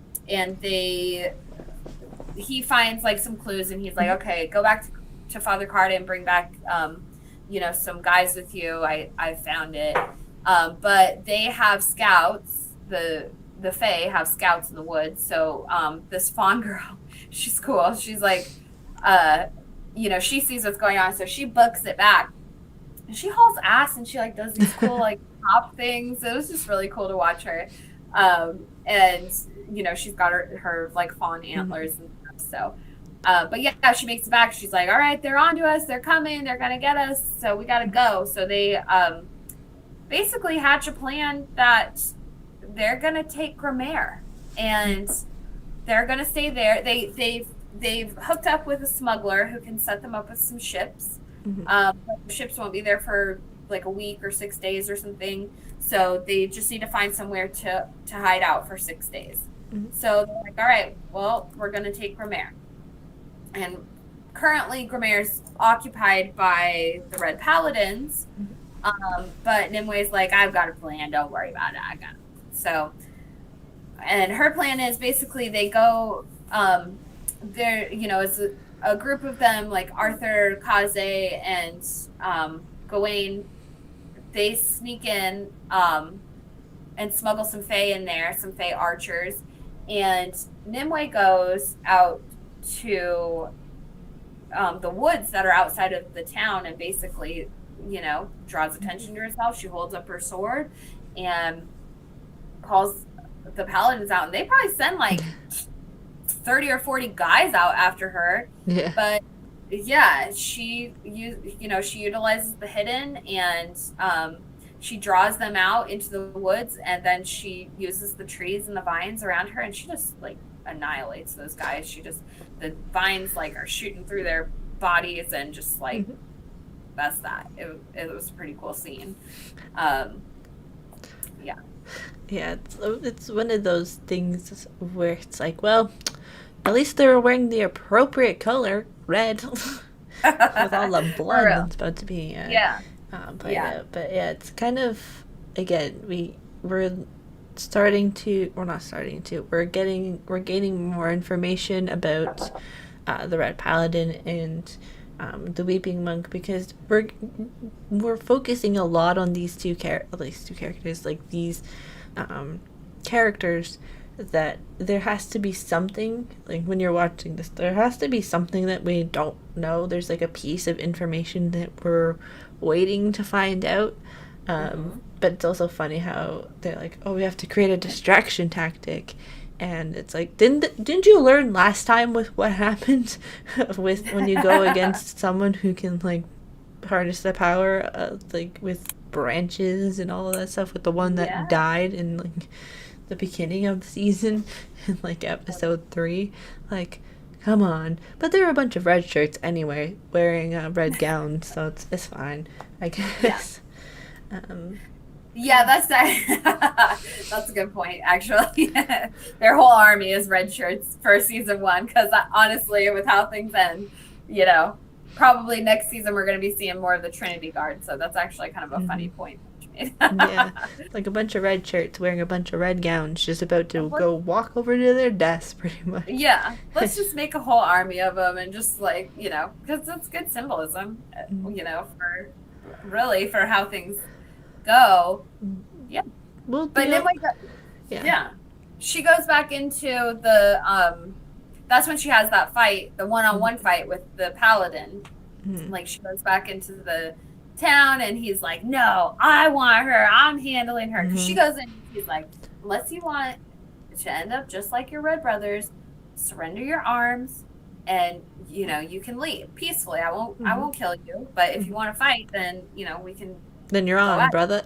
Speaker 2: he finds like some clues and he's like, okay, go back to Father Carta and bring back some guys with you. I found it. But they have scouts. The Fae have scouts in the woods. So this fawn girl, she's cool. She's like, she sees what's going on, so she books it back. And she hauls ass and she like does these cool like hop things. It was just really cool to watch her. And she's got her like fawn antlers and stuff. So but yeah, she makes it back. She's like, all right, they're on to us, they're coming, they're gonna get us, so we gotta go. So they basically hatch a plan that they're gonna take Grammaire and they're gonna stay there. They've hooked up with a smuggler who can set them up with some ships. But the ships won't be there for like a week or 6 days or something. So they just need to find somewhere to hide out for 6 days. So they're like, all right, well, we're going to take Grammaire. And currently Grammaire's occupied by the Red Paladins. But Nimwe's like, I've got a plan. Don't worry about it. I got it. So, and her plan is basically they go, it's a group of them, like Arthur, Kaze, and Gawain. They sneak in and smuggle some Fae in there, some Fae archers. And Nimue goes out to the woods that are outside of the town and basically, draws attention to herself. She holds up her sword and calls the paladins out. And they probably send like 30 or 40 guys out after her.
Speaker 1: Yeah.
Speaker 2: But yeah, she utilizes the hidden and she draws them out into the woods, and then she uses the trees and the vines around her, and she just like annihilates those guys. The vines like are shooting through their bodies and just like that's that. It was a pretty cool scene. Yeah.
Speaker 1: Yeah, it's one of those things where it's like, well, at least they were wearing the appropriate color, red, with all the blood that's about to be played out. But yeah, it's kind of, again, we're gaining more information about the Red Paladin and the Weeping Monk, because we're focusing a lot on these two characters, like these characters, that there has to be something, like when you're watching this, there has to be something that we don't know. There's like a piece of information that we're waiting to find out. But it's also funny how they're like, oh, we have to create a distraction tactic. And it's like, didn't you learn last time with what happened with when you go against someone who can like harness the power like with branches and all of that stuff, with the one that died in like the beginning of the season in like episode 3? Like, come on. But there were a bunch of red shirts anyway wearing red gowns, so it's fine, I guess.
Speaker 2: That's that's a good point, actually. Their whole army is red shirts for season 1, because honestly, with how things end, probably next season we're going to be seeing more of the Trinity Guard, so that's actually kind of a funny point.
Speaker 1: Yeah, like a bunch of red shirts wearing a bunch of red gowns, just about to go walk over to their desk, pretty much.
Speaker 2: Yeah, let's just make a whole army of them and just like, because that's good symbolism, for how things go. Yeah. But then she goes back into the that's when she has that fight, the one-on-one fight with the paladin. Like, she goes back into the town and he's like, no, I want her, I'm handling her. She goes in and he's like, unless you want to end up just like your red brothers, surrender your arms and you can leave peacefully. I won't kill you, but if you want to fight, then we can.
Speaker 1: Then you're on, brother.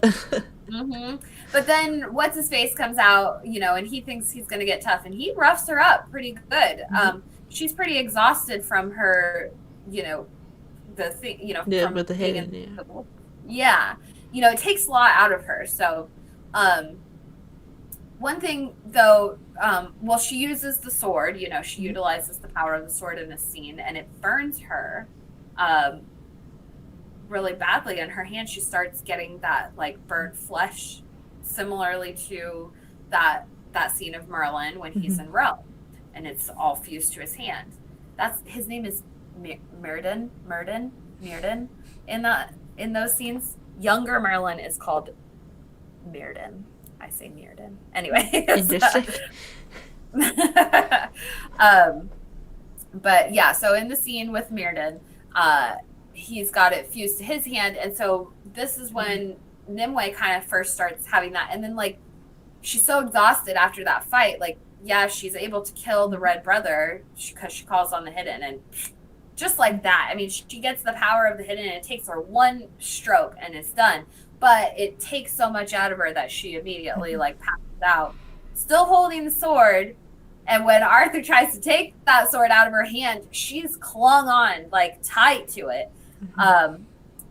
Speaker 2: But then what's his face comes out, and he thinks he's gonna get tough, and he roughs her up pretty good. She's pretty exhausted from her, the thing,
Speaker 1: with the hidden.
Speaker 2: It takes a lot out of her. So, One thing, though, well, she uses the sword. She utilizes the power of the sword in this scene, and it burns her really badly in her hand. She starts getting that like burnt flesh, similarly to that scene of Merlin when he's in Rome, and it's all fused to his hand. His name is Mirrodin. In those scenes, younger Merlin is called Mirrodin. I say Mirrodin. Anyway.
Speaker 1: Interesting.
Speaker 2: But yeah, so in the scene with Mirrodin, he's got it fused to his hand, and so this is when Nimue kind of first starts having that, and then like she's so exhausted after that fight, like yeah, she's able to kill the Red Brother because she calls on the Hidden, and just like that, I mean, she gets the power of the Hidden, and it takes her one stroke and it's done. But it takes so much out of her that she immediately like passes out, still holding the sword. And when Arthur tries to take that sword out of her hand, she's clung on like tight to it.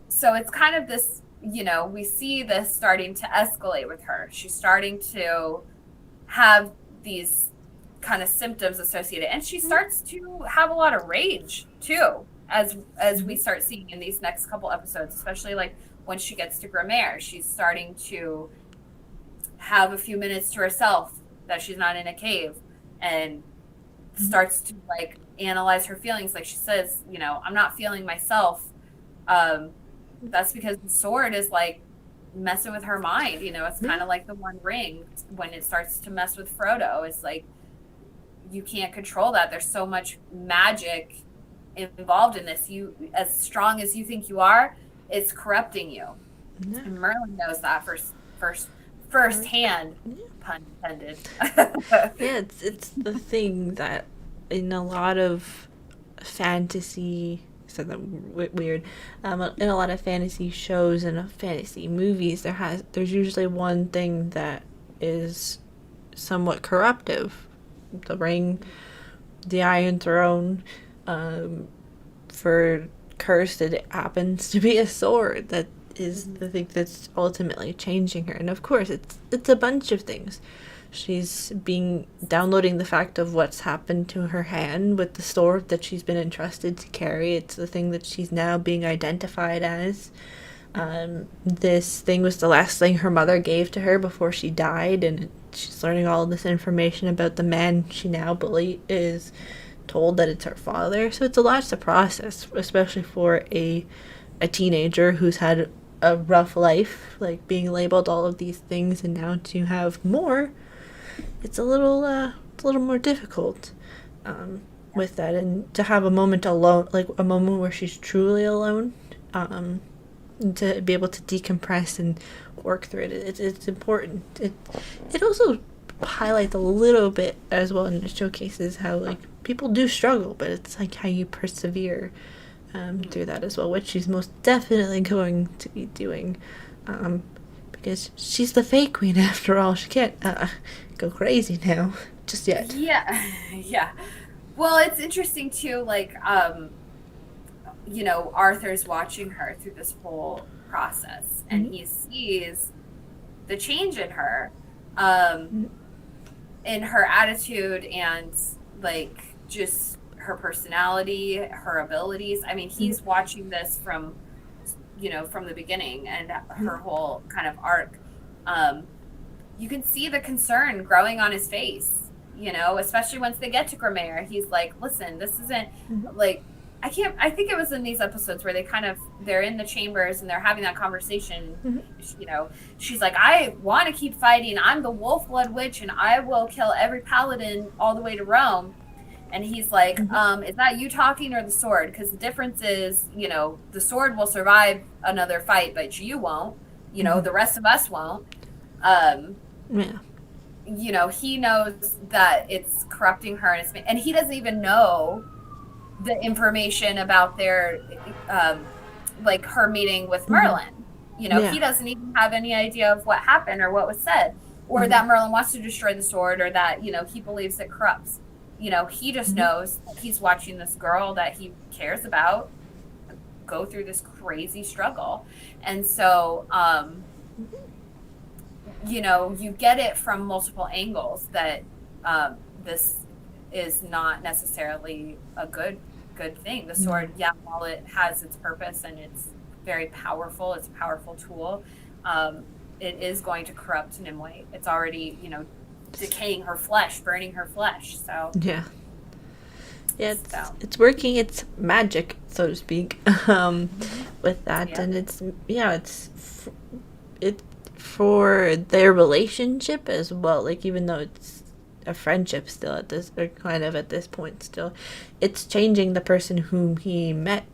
Speaker 2: So it's kind of this, we see this starting to escalate with her. She's starting to have these kind of symptoms associated, and she starts to have a lot of rage too, as we start seeing in these next couple episodes, especially like when she gets to Grimaire. She's starting to have a few minutes to herself that she's not in a cave, and starts to like analyze her feelings. Like she says, I'm not feeling myself. That's because the sword is like messing with her mind. It's kind of like the One Ring when it starts to mess with Frodo. It's like you can't control that. There's so much magic involved in this. You, as strong as you think you are, it's corrupting you. Yeah. And Merlin knows that firsthand, pun intended.
Speaker 1: Yeah, it's the thing that in a lot of fantasy, said that weird, in a lot of fantasy shows and fantasy movies, there's usually one thing that is somewhat corruptive. The ring, the Iron Throne, for Cursed, it happens to be a sword that is the thing that's ultimately changing her. And of course, it's a bunch of things. She's downloading the fact of what's happened to her hand with the sword that she's been entrusted to carry. It's the thing that she's now being identified as. This thing was the last thing her mother gave to her before she died, and she's learning all this information about the man she now is told that it's her father. So it's a lot to process, especially for a teenager who's had a rough life, like being labeled all of these things, and now to have more, it's a little more difficult with that, and to have a moment alone, like a moment where she's truly alone, to be able to decompress and work through it. It's important. It also highlights a little bit as well, and it showcases how like people do struggle, but it's like how you persevere through that as well, which she's most definitely going to be doing, because she's the Fey Queen after all. She can't go crazy now just yet.
Speaker 2: Yeah. Well, it's interesting too, like Arthur's watching her through this whole process, and he sees the change in her, in her attitude, and like just her personality, her abilities. I mean, he's watching this from the beginning, and her whole kind of arc. You can see the concern growing on his face, especially once they get to Grimaire. He's like, listen, this isn't like, I think it was in these episodes where they're in the chambers and they're having that conversation. She's like, I want to keep fighting. I'm the Wolf-Blood Witch, and I will kill every paladin all the way to Rome. And he's like, is that you talking or the sword? Because the difference is, the sword will survive another fight, but you won't. The rest of us won't. He knows that it's corrupting her, and he doesn't even know the information about their, like her meeting with Merlin. He doesn't even have any idea of what happened or what was said, or that Merlin wants to destroy the sword, or that, he believes it corrupts. He just knows he's watching this girl that he cares about go through this crazy struggle. And so, you get it from multiple angles that this is not necessarily a good thing. The sword, while it has its purpose and it's very powerful, it's a powerful tool, it is going to corrupt Nimue. It's already, decaying her flesh, burning her flesh. So
Speaker 1: yeah, it's working its magic, so to speak, with that, and it's for their relationship as well. Like, even though it's a friendship still at this point, still, it's changing the person whom he met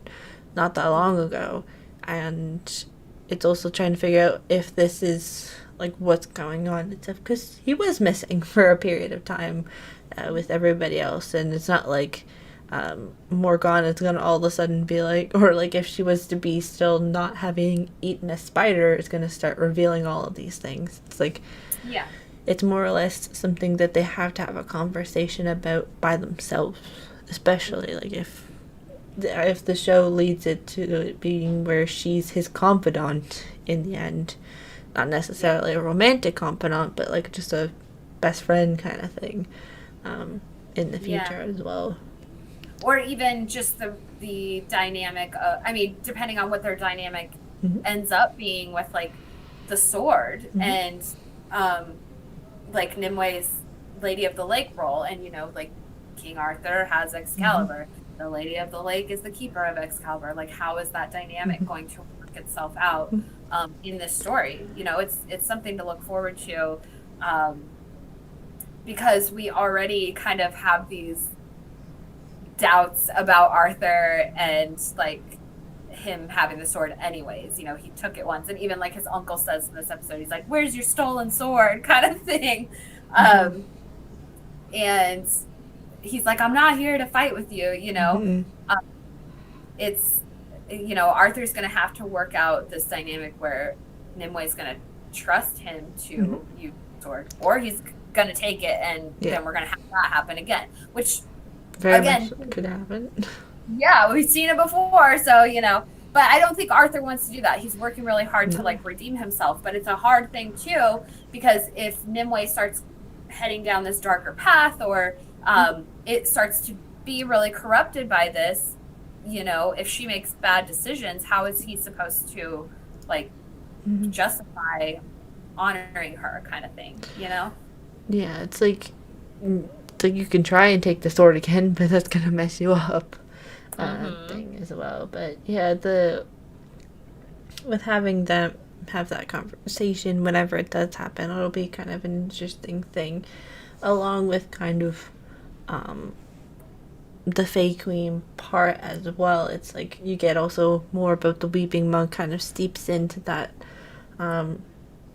Speaker 1: not that long ago, and it's also trying to figure out if this is like what's going on and stuff, because he was missing for a period of time with everybody else, and it's not like Morgana's gonna all of a sudden be like, or like if she was to be still not having eaten a spider, it's gonna start revealing all of these things. It's like, it's more or less something that they have to have a conversation about by themselves, especially like if the show leads it to it being where she's his confidant in the end, not necessarily a romantic confidant, but like just a best friend kind of thing in the future as well.
Speaker 2: Or even just the dynamic of, depending on what their dynamic ends up being with, like, the sword and like Nimue's Lady of the Lake role, and like King Arthur has Excalibur, the Lady of the Lake is the keeper of Excalibur. Like, how is that dynamic going to work itself out in this story? It's something to look forward to, because we already kind of have these doubts about Arthur and like him having the sword anyways. He took it once, and even like his uncle says in this episode, he's like, "Where's your stolen sword?" kind of thing. And he's like, "I'm not here to fight with you." It's Arthur's gonna have to work out this dynamic where Nimue's gonna trust him to use the sword, or he's gonna take it, and then we're gonna have that happen again, which
Speaker 1: very much could happen.
Speaker 2: Yeah, we've seen it before, so but I don't think Arthur wants to do that. He's working really hard to like redeem himself, but it's a hard thing too, because if Nimue starts heading down this darker path, or it starts to be really corrupted by this, if she makes bad decisions, how is he supposed to like justify honoring her, kind of thing,
Speaker 1: Yeah, it's like you can try and take the sword again, but that's gonna mess you up. Thing as well. But yeah, with having them have that conversation whenever it does happen, it'll be kind of an interesting thing, along with kind of the Fae Queen part as well. It's like you get also more about the Weeping Monk, kind of steeps into that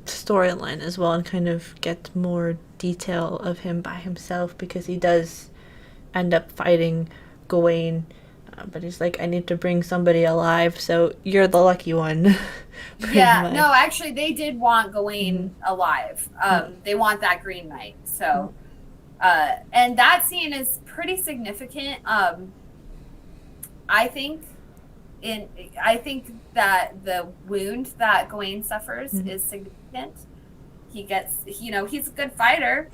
Speaker 1: storyline as well, and kind of gets more detail of him by himself, because he does end up fighting Gawain, but he's like, I need to bring somebody alive, so you're the lucky one.
Speaker 2: Yeah, no, actually they did want Gawain alive. They want that Green Knight, so and that scene is pretty significant. I think that the wound that Gawain suffers is significant. He gets, he's a good fighter.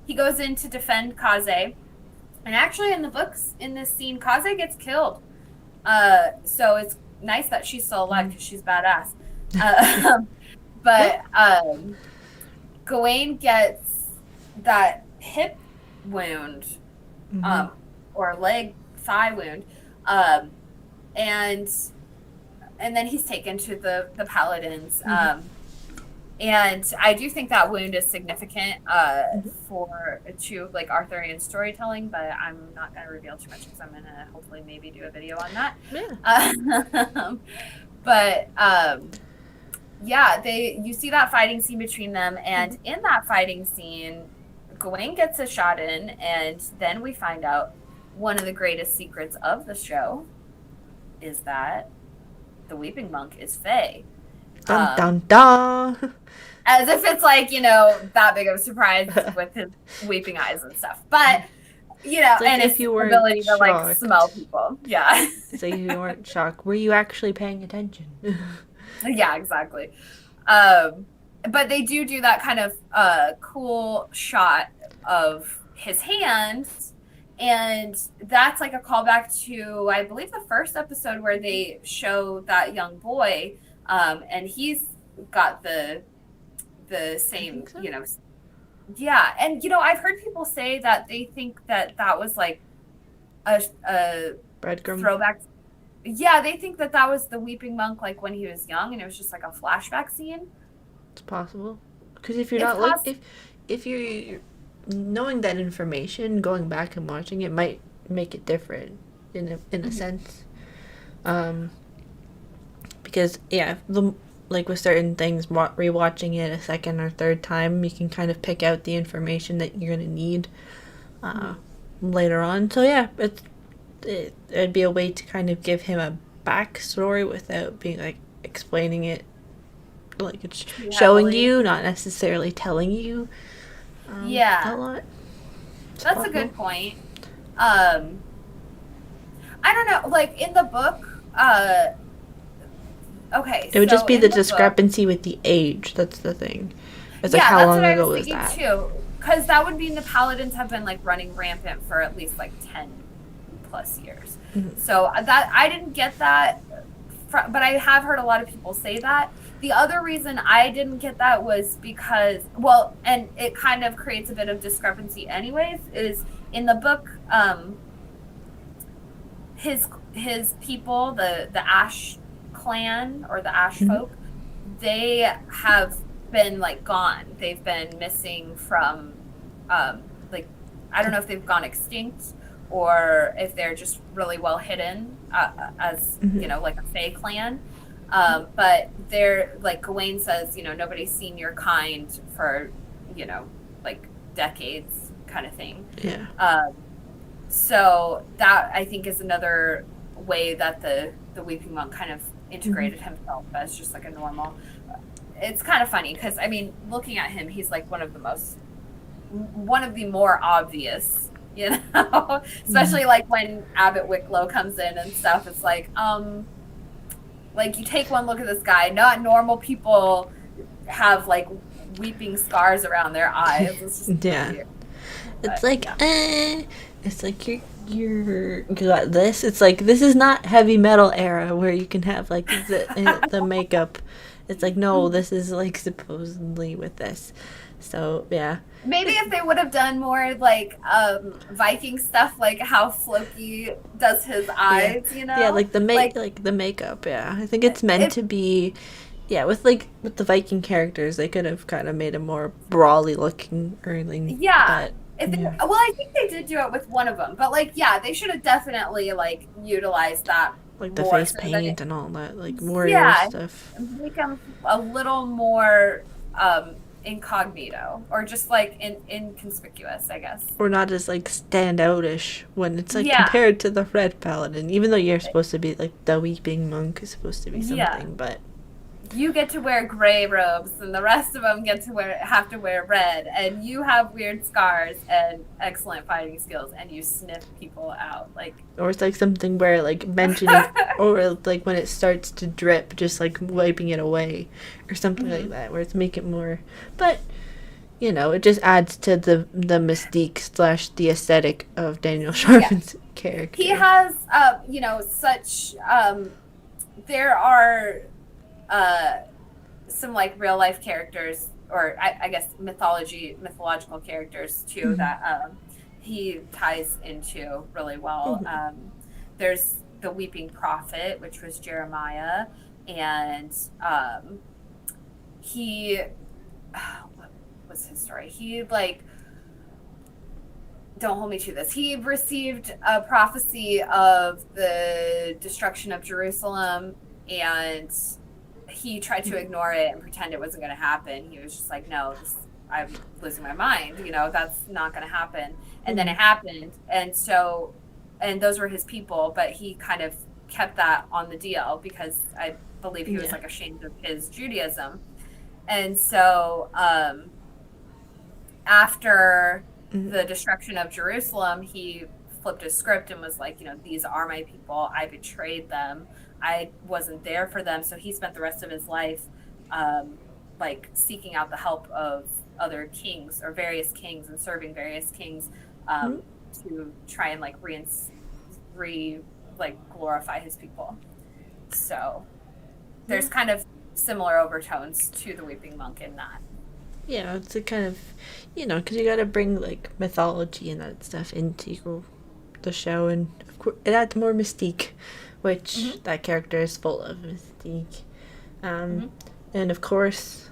Speaker 2: He goes in to defend Kaci, and actually in the books, in this scene, Kaci gets killed. So it's nice that she's still alive, because she's badass. But Gawain gets that hip wound, or thigh wound, and then he's taken to the Paladins. And I do think that wound is significant to like Arthurian storytelling, but I'm not going to reveal too much, because I'm going to hopefully maybe do a video on that. But you see that fighting scene between them, and in that fighting scene, Gawain gets a shot in, and then we find out one of the greatest secrets of the show is that the Weeping Monk is Fae.
Speaker 1: Dun dun dun.
Speaker 2: As if it's like, that big of a surprise with his weeping eyes and stuff. But, like, and his ability to like smell people. Yeah.
Speaker 1: So you weren't shocked. Were you actually paying attention?
Speaker 2: Yeah, exactly. but they do that kind of cool shot of his hands, and that's like a callback to, I believe, the first episode where they show that young boy, and he's got the same,
Speaker 1: so.
Speaker 2: yeah. And I've heard people say that they think that was like a
Speaker 1: Breadcrumb.
Speaker 2: throwback. Yeah, they think that was the Weeping Monk, like when he was young, and it was just like a flashback scene.
Speaker 1: It's possible, because if you're not like if you're knowing that information, going back and watching it might make it different in a sense. Because like with certain things, rewatching it a second or third time, you can kind of pick out the information that you're gonna need later on. So yeah, it'd be a way to kind of give him a backstory without being like explaining it, like it's showing you, not necessarily telling you. A lot.
Speaker 2: That's a good point. I don't know, like in the book, okay,
Speaker 1: it would just be the discrepancy with the age. That's the thing. It's like, how long ago was that?
Speaker 2: Too, because that would mean the Paladins have been like running rampant for at least like 10 plus years. So that I didn't get that, but I have heard a lot of people say that. The other reason I didn't get that was because, well, and it kind of creates a bit of discrepancy anyways, is in the book, his people, the Ash clan or the Ash folk, they have been like gone. They've been missing from, like, I don't know if they've gone extinct or if they're just really well hidden as, like a Fae clan. But they're, like Gawain says, nobody's seen your kind for, like decades kind of thing.
Speaker 1: Yeah.
Speaker 2: So that, I think, is another way that the Weeping Monk kind of integrated himself as just like a normal. It's kind of funny because, I mean, looking at him, he's like one of the more obvious, especially like when Abbott Wicklow comes in and stuff. It's like you take one look at this guy, not normal people have like weeping scars around their eyes. It's just weird.
Speaker 1: It's like, it's like you got this. It's like, this is not heavy metal era where you can have like the makeup. It's like, no, this is like supposedly with this. So yeah.
Speaker 2: Maybe if they would have done more like Viking stuff, like how Floki does his eyes,
Speaker 1: Yeah, like the makeup. Yeah, I think it's meant to be. Yeah, with the Viking characters, they could have kind of made a more brawly looking early.
Speaker 2: Yeah. Well, I think they did do it with one of them, but they should have definitely like utilized that,
Speaker 1: like the face paint and all that, like warrior stuff.
Speaker 2: Make them a little more incognito, or just like inconspicuous, I guess,
Speaker 1: or not as like standoutish when it's like compared to the Red Paladin. Even though you're supposed to be like the Weeping Monk is supposed to be something, but.
Speaker 2: You get to wear gray robes, and the rest of them have to wear red, and you have weird scars and excellent fighting skills, and you sniff people out, like.
Speaker 1: Or it's like something where like mentioning, or like when it starts to drip, just like wiping it away, or something like that, where it's make it more. But it just adds to the mystique / the aesthetic of Daniel Sharpen's character.
Speaker 2: He has, such. There are. Some like real life characters, or I guess mythological characters too, that he ties into really well. There's the Weeping Prophet, which was Jeremiah, and he what was his story? He don't hold me to this. He received a prophecy of the destruction of Jerusalem, and he tried to ignore it and pretend it wasn't going to happen. He was just like, no, I'm losing my mind. That's not going to happen. And then it happened. And those were his people, but he kind of kept that on the DL because I believe he was like ashamed of his Judaism. And so after the destruction of Jerusalem, he flipped his script and was like, these are my people. I betrayed them. I wasn't there for them. So he spent the rest of his life like seeking out the help of other kings or various kings and serving various kings to try and like glorify his people. So there's kind of similar overtones to the Weeping Monk in that.
Speaker 1: Yeah, it's a kind of, because you got to bring like mythology and that stuff into the show, and of course it adds more mystique, which that character is full of mystique. And of course,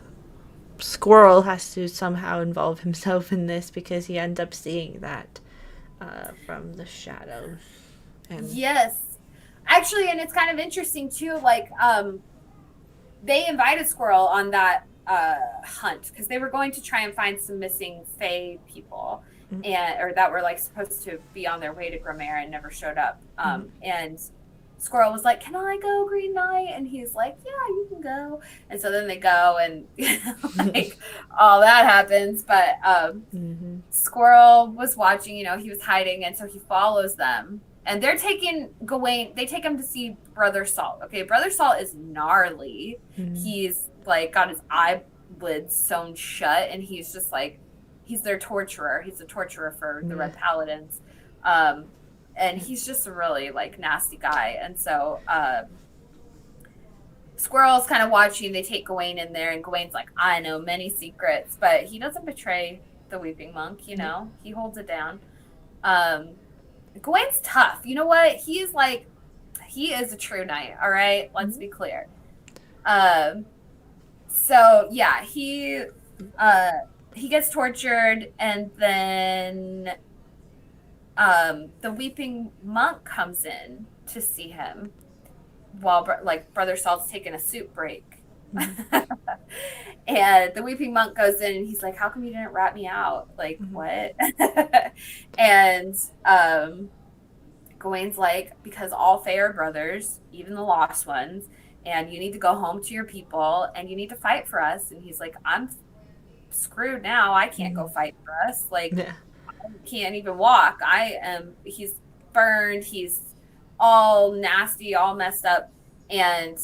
Speaker 1: Squirrel has to somehow involve himself in this because he ends up seeing that from the shadows. And
Speaker 2: yes, actually, and it's kind of interesting too. Like, they invited Squirrel on that hunt because they were going to try and find some missing Fae people, or that were like supposed to be on their way to Grimmaire and never showed up. And Squirrel was like, "Can I go, Green Knight?" And he's like, "Yeah, you can go." And so then they go, and like all that happens. But Squirrel was watching. He was hiding, and so he follows them. And they're taking Gawain. They take him to see Brother Salt. Okay, Brother Salt is gnarly. He's like got his eyelids sewn shut, and he's just like, he's their torturer. He's a torturer for the Red Paladins. And he's just a really like nasty guy. And so Squirrel's kind of watching. They take Gawain in there, and Gawain's like, "I know many secrets," but he doesn't betray the Weeping Monk. He holds it down. Gawain's tough. You know what? He is a true knight. All right, let's be clear. So yeah, he gets tortured, and then the Weeping Monk comes in to see him while Brother Salt's taking a soup break. And the Weeping Monk goes in, and he's like, "How come you didn't rat me out? Like, what?" And Gawain's like, "Because all Fae are brothers, even the lost ones, and you need to go home to your people, and you need to fight for us." And he's like, "I'm screwed now. I can't go fight for us. Like, I can't even walk. He's burned. He's all nasty, all messed up." And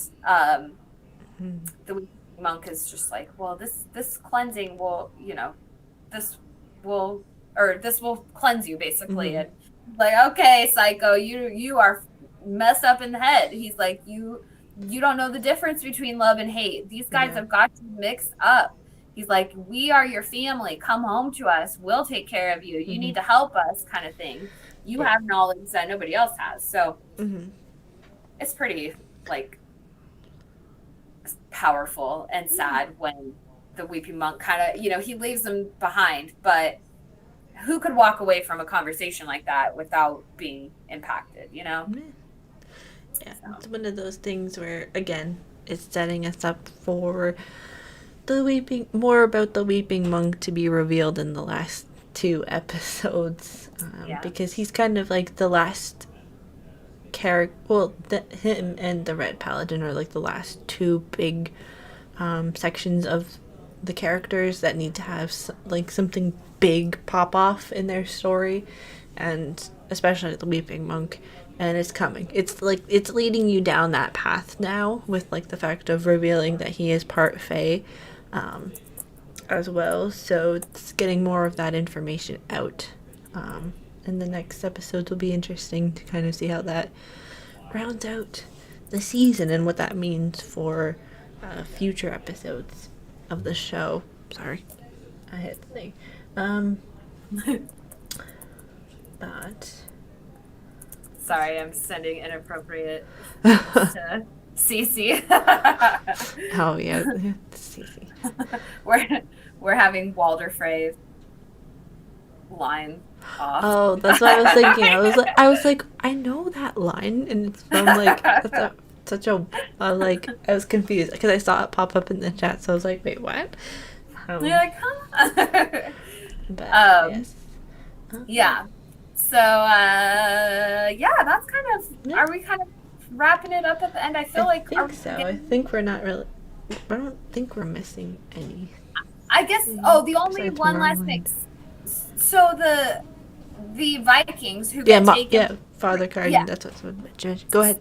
Speaker 2: the Weeping Monk is just like, "Well, this cleansing will, this will cleanse you, basically." And like, "Okay, psycho, you are messed up in the head." He's like, you don't know the difference between love and hate. These guys have got you mixed up. He's like, "We are your family. Come home to us. We'll take care of you. You need to help us," kind of thing. You have knowledge that nobody else has. So it's pretty like powerful and sad when the Weeping Monk kind of, he leaves them behind, but who could walk away from a conversation like that without being impacted,
Speaker 1: Yeah, it's one of those things where, again, it's setting us up for more about the Weeping Monk to be revealed in the last 2 episodes, because he's kind of like the last character. Well, him and the Red Paladin are like the last 2 big sections of the characters that need to have like something big pop off in their story, and especially the Weeping Monk. And it's coming. It's like it's leading you down that path now, with like the fact of revealing that he is part Fae as well. So it's getting more of that information out. And the next episodes will be interesting to kind of see how that rounds out the season and what that means for future episodes of the show. Sorry, I hit the thing. But
Speaker 2: sorry, I'm sending inappropriate to Cece.
Speaker 1: Oh yeah, Cece.
Speaker 2: We're having Walder Frey line off.
Speaker 1: Oh, that's what I was thinking. I was like, I know that line, and it's from like such a like, I was confused because I saw it pop up in the chat, so I was like, wait, what?
Speaker 2: You're like, huh?
Speaker 1: But yes.
Speaker 2: Yeah. So that's kind of. Yeah. Are we kind of wrapping it up at the end? I think
Speaker 1: so. I think we're not really. I don't think we're missing any.
Speaker 2: I guess. Oh, the only one last thing. So the Vikings who get taken.
Speaker 1: Yeah, Father Cardin. Yeah. That's what's mentioned. Go ahead.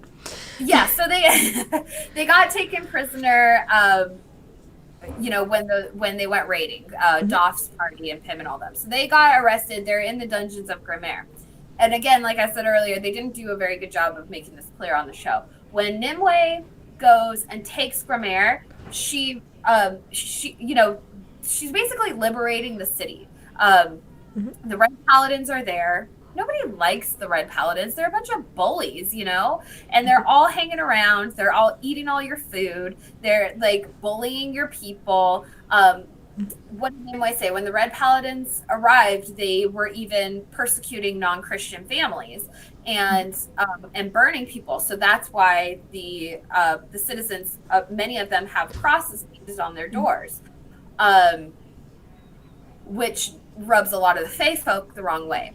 Speaker 2: Yeah. So they got taken prisoner. when they went raiding, Doff's party and Pym and all them. So they got arrested. They're in the dungeons of Grimaire. And again, like I said earlier, they didn't do a very good job of making this clear on the show. When Nimue goes and takes Grimaire, she's basically liberating the city. The Red Paladins are there. Nobody likes the Red Paladins. They're a bunch of bullies, and they're all hanging around. They're all eating all your food. They're like bullying your people. What did Nimue say? When the Red Paladins arrived, they were even persecuting non-Christian families and burning people. So that's why the citizens, many of them have crosses painted on their doors, which rubs a lot of the Fae folk the wrong way.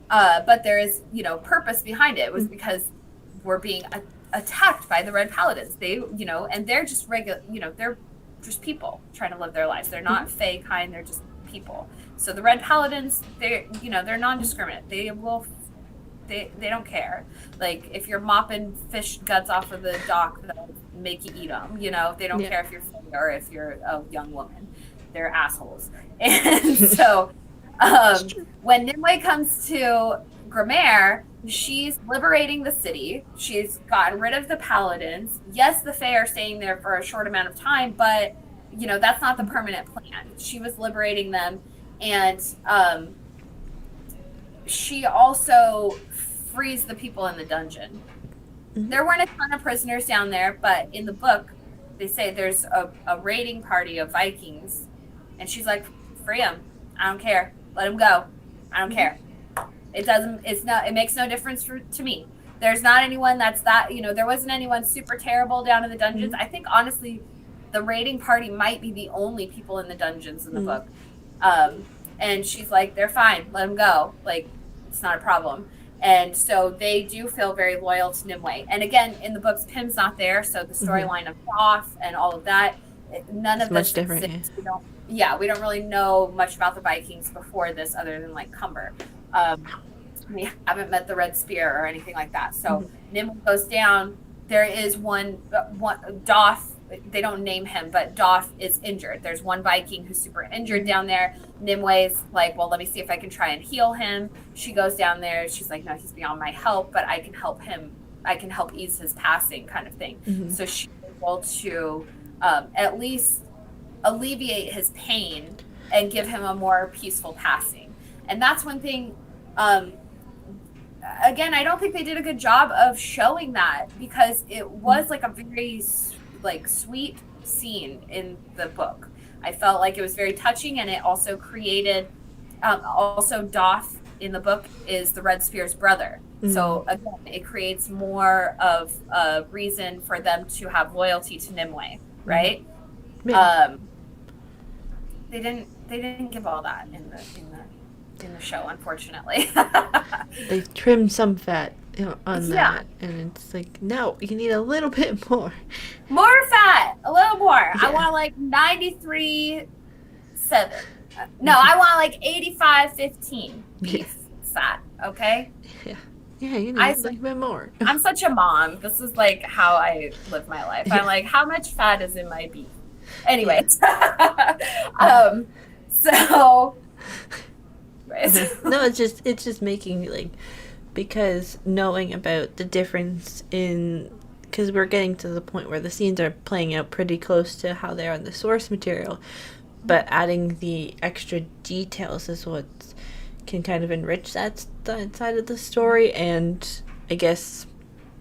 Speaker 2: But there is, purpose behind it. It was because we're being attacked by the Red Paladins. They, and they're just regular, they're just people trying to live their lives. They're not Fae kind. They're just people. So the Red Paladins, they're non-discriminate. They don't care. Like if you're mopping fish guts off of the dock, they'll make you eat them. They don't care if you're Fae or if you're a young woman. They're assholes. And so when Nimue comes to Grimaire, she's liberating the city. She's gotten rid of the Paladins. Yes, the Fae are staying there for a short amount of time, but that's not the permanent plan. She was liberating them, and she also frees the people in the dungeon. There weren't a ton of prisoners down there, but in the book, they say there's a raiding party of Vikings, and she's like, free them. I don't care. Let them go. I don't care. It makes no difference to me. There's not anyone there wasn't anyone super terrible down in the dungeons. I think honestly, the raiding party might be the only people in the dungeons in the book. And she's like, they're fine. Let them go. Like, it's not a problem. And so they do feel very loyal to Nimue. And again, in the books, Pym's not there. So the storyline of Goth and all of that, none of this exists. We don't really know much about the Vikings before this other than like Cumber. We haven't met the Red Spear or anything like that. So Nimue goes down. There is one Doth. They don't name him, but Doth is injured. There's one Viking who's super injured down there. Nimue's like, well, let me see if I can try and heal him. She goes down there. She's like, no, he's beyond my help, but I can help him. I can help ease his passing kind of thing. So she's able to at least alleviate his pain and give him a more peaceful passing. And that's one thing, again, I don't think they did a good job of showing that, because it was like a very sweet scene in the book. I felt like it was very touching, and it also created also Doth in the book is the Red Spear's brother. So again, it creates more of a reason for them to have loyalty to Nimue, right? They didn't give all that in the show, unfortunately.
Speaker 1: They trimmed some fat on that, and it's like, no, you need a little bit more
Speaker 2: fat, a little more. I want like 93.7. No, I want like 85.15 beef fat. Okay.
Speaker 1: Yeah, you need a little bit more.
Speaker 2: I'm such a mom. This is like how I live my life. I'm like, how much fat is in my beef? Anyways, so.
Speaker 1: No, it's just making like, because knowing about the difference because we're getting to the point where the scenes are playing out pretty close to how they are in the source material, but adding the extra details is what can kind of enrich that side of the story. And I guess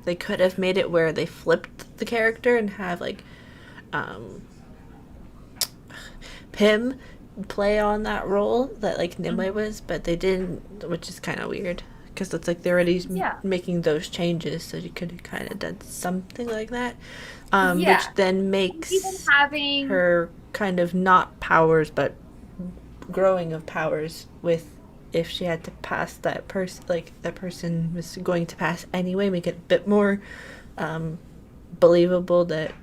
Speaker 1: they could have made it where they flipped the character and have like Pym play on that role that like Nimue was, but they didn't, which is kind of weird, because it's like they're already making those changes, so you could have kind of done something like that, which then makes
Speaker 2: even having
Speaker 1: her kind of not powers but growing of powers, with if she had to pass that person, like that person was going to pass anyway, make it a bit more believable that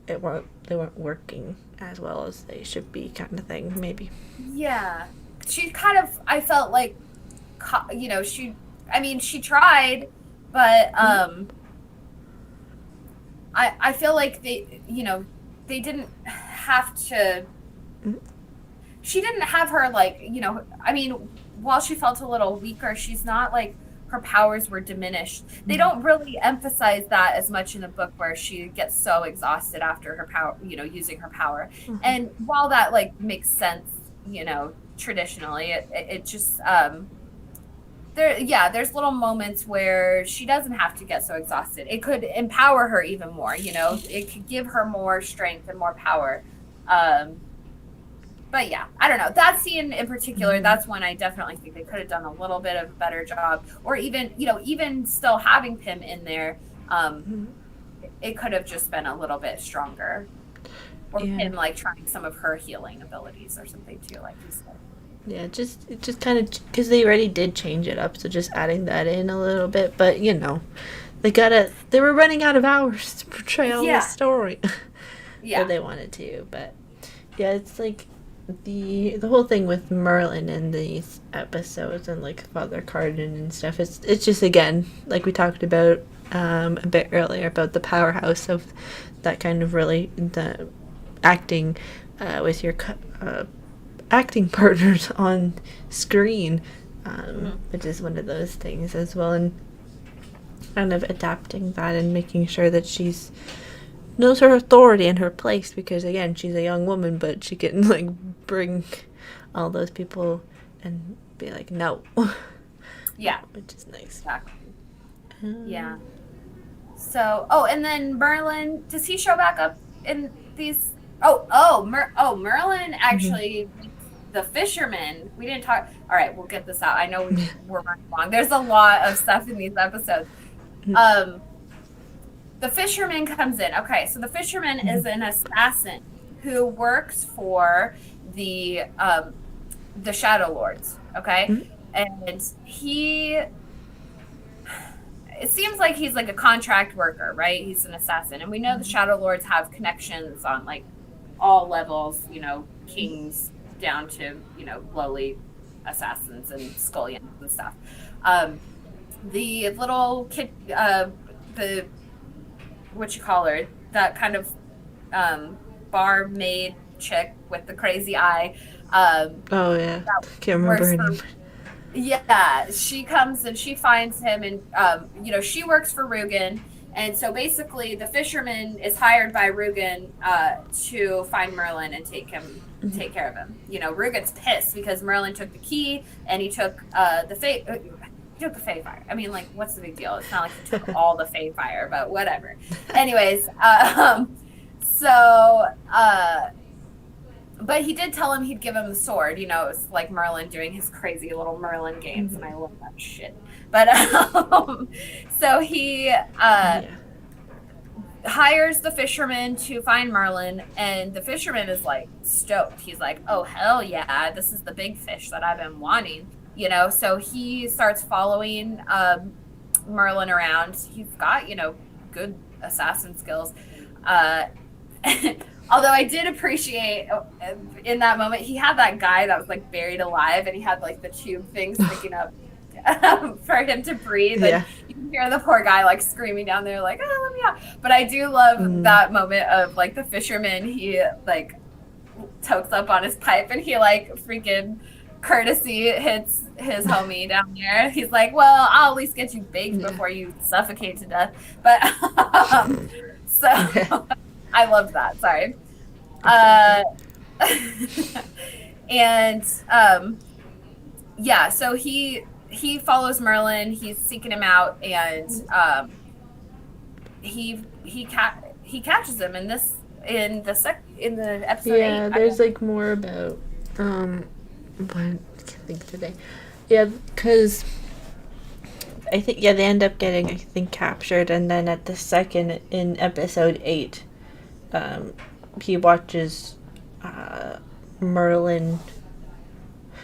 Speaker 1: they weren't working as well as they should be, kind of thing, maybe. Yeah.
Speaker 2: She kind of, I felt like, she tried, but I feel like they didn't have to. She didn't have her, like, I mean, while she felt a little weaker, she's not like her powers were diminished. They don't really emphasize that as much in the book, where she gets so exhausted after her power, using her power. And while that like makes sense, traditionally, it just there's little moments where she doesn't have to get so exhausted. It could empower her even more, it could give her more strength and more power. But yeah, I don't know. That scene in particular, that's one I definitely think they could have done a little bit of a better job. Or even, even still having Pym in there, it could have just been a little bit stronger. Or Pym, like, trying some of her healing abilities or something too, like you said.
Speaker 1: Yeah, it just kind of, because they already did change it up, so just adding that in a little bit. But, they were running out of hours to portray all this story. So they wanted to, but yeah, it's like the whole thing with Merlin in these episodes and like Father Carden and stuff, it's just, again, like we talked about a bit earlier, about the powerhouse of that kind of really the acting with your acting partners on screen, which is one of those things as well, and kind of adapting that and making sure that she's knows her authority and her place, because again, she's a young woman, but she can like bring all those people and be like, no.
Speaker 2: Yeah,
Speaker 1: which is nice.
Speaker 2: Exactly. Yeah. So, and then Merlin, does he show back up in these? Merlin actually, the fisherman. We didn't talk. All right, we'll get this out. I know we're running long. There's a lot of stuff in these episodes. The fisherman comes in. Okay, so the fisherman is an assassin who works for the Shadow Lords. Okay, and it seems like he's like a contract worker, right? He's an assassin, and we know the Shadow Lords have connections on like all levels. Kings down to lowly assassins and scullions and stuff. The little kid, the what you call her, that kind of barmaid chick with the crazy eye.
Speaker 1: Can't remember her name.
Speaker 2: Yeah, she comes and she finds him, and she works for Rugen, and so basically the fisherman is hired by Rugen to find Merlin and take care of him. Rugen's pissed because Merlin took the key and he took the Fae fire. I mean, like, what's the big deal? It's not like he took all the Fae fire, but whatever. Anyways, but he did tell him he'd give him the sword. It's like Merlin doing his crazy little Merlin games, and I love that shit. But so he hires the fisherman to find Merlin, and the fisherman is like stoked. He's like, oh, hell yeah, this is the big fish that I've been wanting. So he starts following Merlin around. He's got, good assassin skills. Although I did appreciate in that moment, he had that guy that was like buried alive, and he had like the tube thing sticking up for him to breathe. And you can hear the poor guy like screaming down there, like, oh, let me out. But I do love that moment of like the fisherman, he like tokes up on his pipe, and he like freaking courtesy hits his homie down there. He's like, well, I'll at least get you baked before you suffocate to death. But I loved that. Sorry. And so he follows Merlin. He's seeking him out, and he catches him in the episode 8.
Speaker 1: Yeah, there's like more about what I can't think today. Yeah, because I think they end up getting captured, and then at the second in episode 8, he watches Merlin.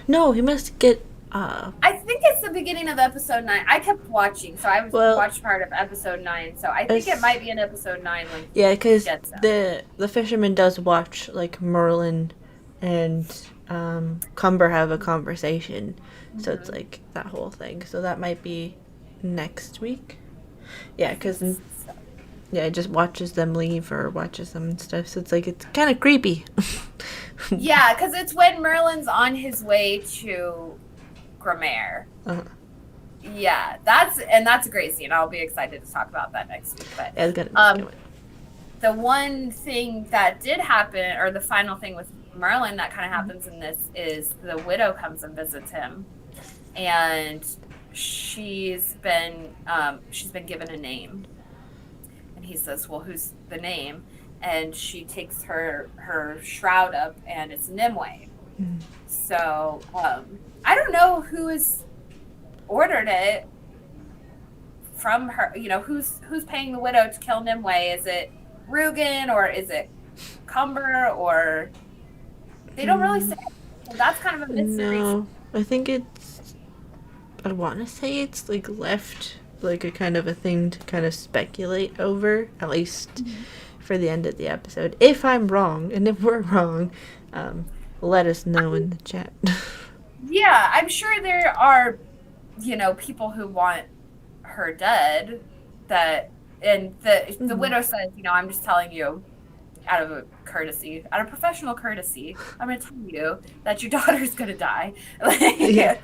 Speaker 1: No, he must get.
Speaker 2: I think it's the beginning of episode 9. I kept watching, so I watched part of episode 9. So I think it might be in episode 9 when.
Speaker 1: Yeah, because the fisherman does watch like Merlin and Cumber have a conversation, so it's like that whole thing. So that might be next week. Yeah, because Yeah, just watches them leave or watches them and stuff. So it's like, it's kind of creepy.
Speaker 2: Yeah, because it's when Merlin's on his way to Grammaire.
Speaker 1: Uh-huh.
Speaker 2: Yeah, that's a great scene. I'll be excited to talk about that next week. But
Speaker 1: Yeah, it's gonna
Speaker 2: the one thing that did happen, or the final thing with Merlin that kind of happens in this, is the widow comes and visits him, and she's been given a name, and he says, "Well, who's the name?" And she takes her shroud up, and it's Nimue.
Speaker 1: Mm-hmm.
Speaker 2: So I don't know who has ordered it from her. You know, who's paying the widow to kill Nimue? Is it Rugen, or is it Cumber, or they don't really say. So that's kind of a mystery.
Speaker 1: No, I think I want to say it's like left like a kind of a thing to kind of speculate over, at least for the end of the episode. If I'm wrong, and if we're wrong, let us know in the chat.
Speaker 2: Yeah, I'm sure there are, people who want her dead. And the widow says, I'm just telling you, out of professional courtesy, I'm going to tell you that your daughter's going to die.
Speaker 1: Yeah.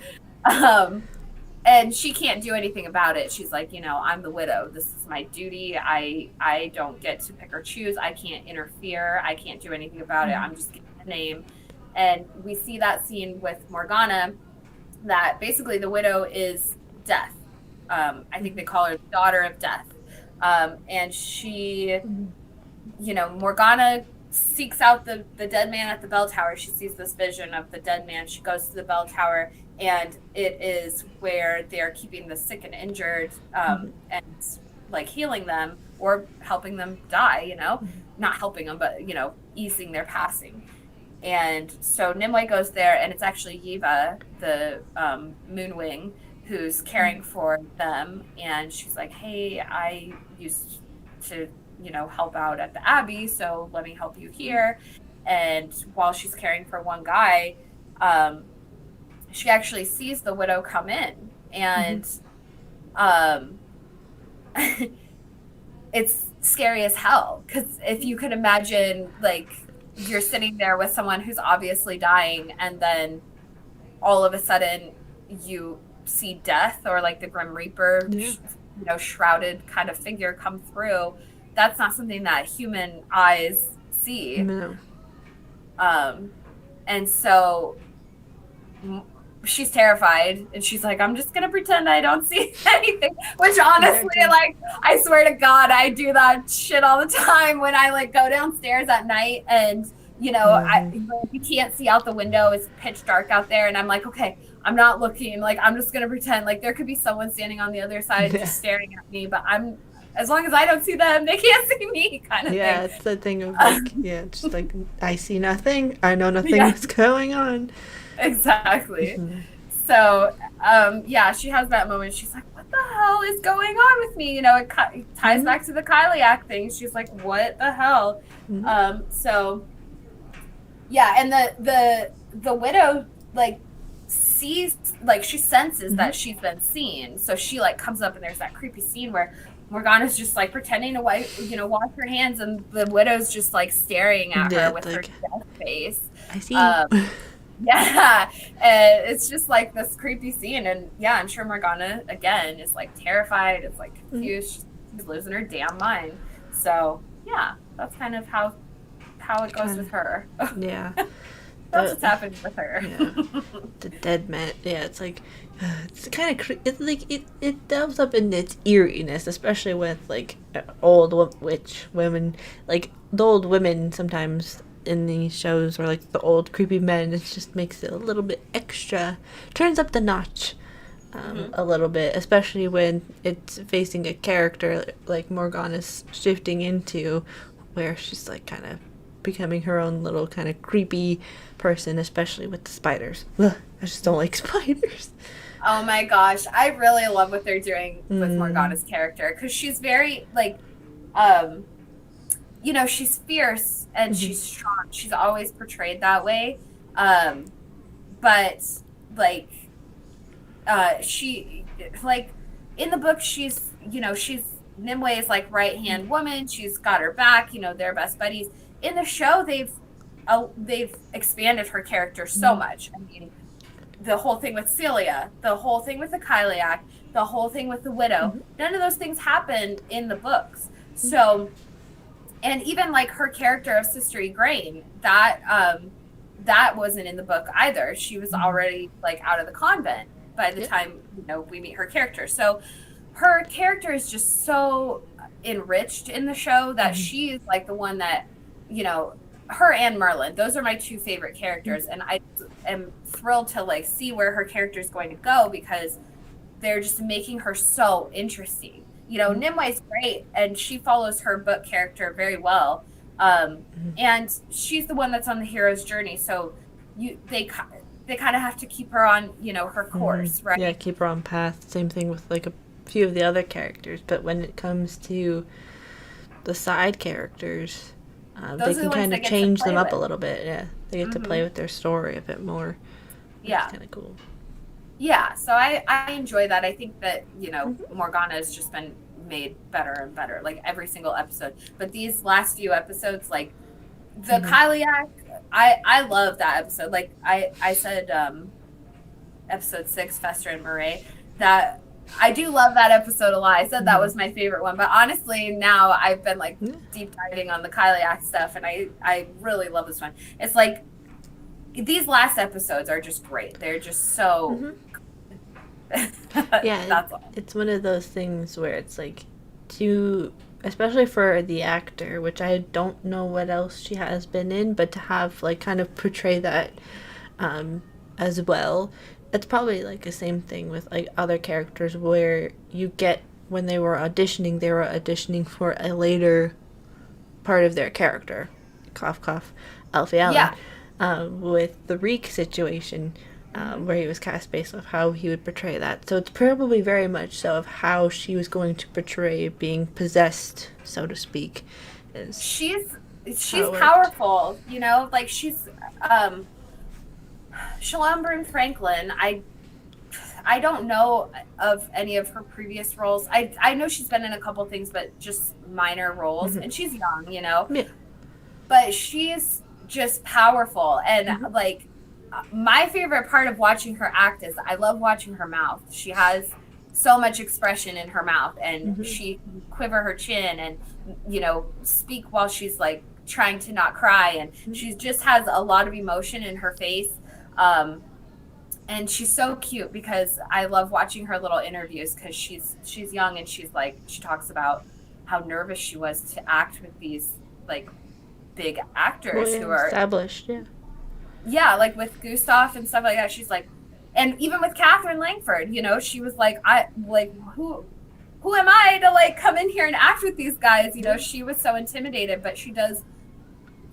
Speaker 2: And she can't do anything about it. She's like, I'm the widow. This is my duty. I don't get to pick or choose. I can't interfere. I can't do anything about it. I'm just giving a name. And we see that scene with Morgana, that basically the widow is Death. I think they call her the daughter of Death. And she, Morgana seeks out the dead man at the bell tower. She sees this vision of the dead man. She goes to the bell tower, and it is where they're keeping the sick and injured, and like healing them or helping them die, not helping them, but, easing their passing. And so Nimue goes there, and it's actually Yiva, the Moonwing, who's caring for them. And she's like, hey, I used to, help out at the Abbey, so let me help you here. And while she's caring for one guy, she actually sees the widow come in. And it's scary as hell, because if you could imagine, like, you're sitting there with someone who's obviously dying, and then all of a sudden you see Death, or like the Grim Reaper, shrouded kind of figure come through. That's not something that human eyes see.
Speaker 1: No.
Speaker 2: And so she's terrified, and she's like, I'm just gonna pretend I don't see anything, which honestly, like, I swear to God, I do that shit all the time when I like go downstairs at night, and you can't see out the window, it's pitch dark out there, and I'm like, okay, I'm not looking, like, I'm just gonna pretend like there could be someone standing on the other side just staring at me, but as long as I don't see them, they can't see me, kind of thing.
Speaker 1: Yeah, it's the thing of like, just like, I see nothing, I know nothing is going on.
Speaker 2: Exactly. So, she has that moment. She's like, what the hell is going on with me? It ties back to the Kyliak thing. She's like, what the hell? So, yeah, and the widow, like, sees, like, she senses that she's been seen. So she, like, comes up, and there's that creepy scene where Morgana's just, like, pretending to wash her hands, and the widow's just, like, staring at her with her death face.
Speaker 1: I see.
Speaker 2: Yeah, and it's just like this creepy scene, and yeah, I'm sure Morgana again is like terrified, is like confused, she's losing her damn mind. So yeah, that's kind of how it goes with her.
Speaker 1: Yeah,
Speaker 2: that's what's happening with her.
Speaker 1: Yeah. The dead man. Yeah, it's like it's kind of it's like it delves up in its eeriness, especially with like old witch women, like the old women sometimes in these shows, or like the old creepy men. It just makes it a little bit extra, turns up the notch a little bit, especially when it's facing a character like Morgana's shifting into, where she's like kind of becoming her own little kind of creepy person, especially with the spiders. Ugh, I just don't like spiders.
Speaker 2: Oh my gosh, I really love what they're doing with Morgana's character, because she's very like she's fierce and she's strong. She's always portrayed that way. But like she, like, in the book, she's Nimue is like right hand woman. She's got her back. You know, they're best buddies. In the show, they've expanded her character so much. I mean, the whole thing with Celia, the whole thing with the Kyliak, the whole thing with the widow. None of those things happened in the books. So, and even like her character of Sister Igraine, that wasn't in the book either. She was already like out of the convent by the time, you know, we meet her character. So her character is just so enriched in the show that she is like the one that, you know, her and Merlin, those are my two favorite characters. And I am thrilled to like see where her character is going to go, because they're just making her so interesting. You know, Nimue's great, and she follows her book character very well. And she's the one that's on the hero's journey. So they kind of have to keep her on, you know, her course, right?
Speaker 1: Yeah, keep her on path. Same thing with like a few of the other characters. But when it comes to the side characters, they can kind of change them up a little bit. Yeah, they get to play with their story a bit more.
Speaker 2: Yeah,
Speaker 1: it's kind of cool.
Speaker 2: Yeah, so I enjoy that. I think that, you know, Morgana has just been made better and better, like every single episode. But these last few episodes, like the Kyliak, I love that episode. Like I said, episode 6, Fester and Murray, that I do love that episode a lot. I said that was my favorite one, but honestly now I've been like deep diving on the Kyliak stuff, and I really love this one. It's like these last episodes are just great. They're just so
Speaker 1: yeah,
Speaker 2: that's all.
Speaker 1: It's one of those things where it's like, especially for the actor, which I don't know what else she has been in, but to have like kind of portray that as well, it's probably like the same thing with like other characters where you get, when they were auditioning for a later part of their character, cough cough, Alfie Allen, with the Reek situation. Where he was cast based off how he would portray that. So it's probably very much so of how she was going to portray being possessed, so to speak.
Speaker 2: She's powerful, you know, like she's Shalom Brune Franklin. I don't know of any of her previous roles. I know she's been in a couple things, but just minor roles, and she's young, you know. Yeah. But she's just powerful, and like, my favorite part of watching her act is I love watching her mouth. She has so much expression in her mouth, and she can quiver her chin and, you know, speak while she's like trying to not cry, and she just has a lot of emotion in her face. And she's so cute, because I love watching her little interviews, because she's young, and she talks about how nervous she was to act with these like big actors who are
Speaker 1: established.
Speaker 2: Yeah, like with Gustav and stuff like that. She's like, and even with Katherine Langford, you know, she was like, who am I to like come in here and act with these guys? You know, she was so intimidated, but she does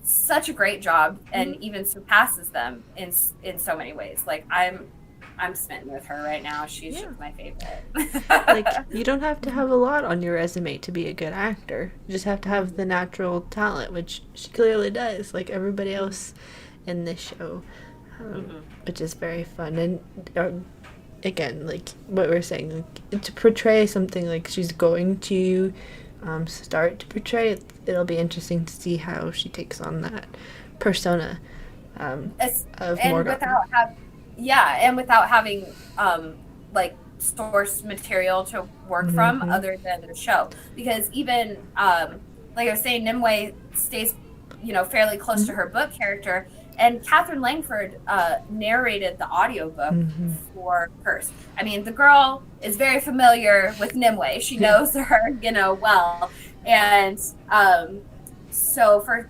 Speaker 2: such a great job, and even surpasses them in so many ways. Like I'm smitten with her right now. She's just my favorite.
Speaker 1: Like, you don't have to have a lot on your resume to be a good actor. You just have to have the natural talent, which she clearly does, like everybody else in this show, which is very fun. And again, like what we're saying, like, to portray something like she's going to start to portray, it'll be interesting to see how she takes on that persona of Morgana.
Speaker 2: Without having like source material to work from other than the show, because even like I was saying, Nimue stays, you know, fairly close to her book character. And Katherine Langford narrated the audiobook for Curse. I mean, the girl is very familiar with Nimue. She knows her, you know, well. And so for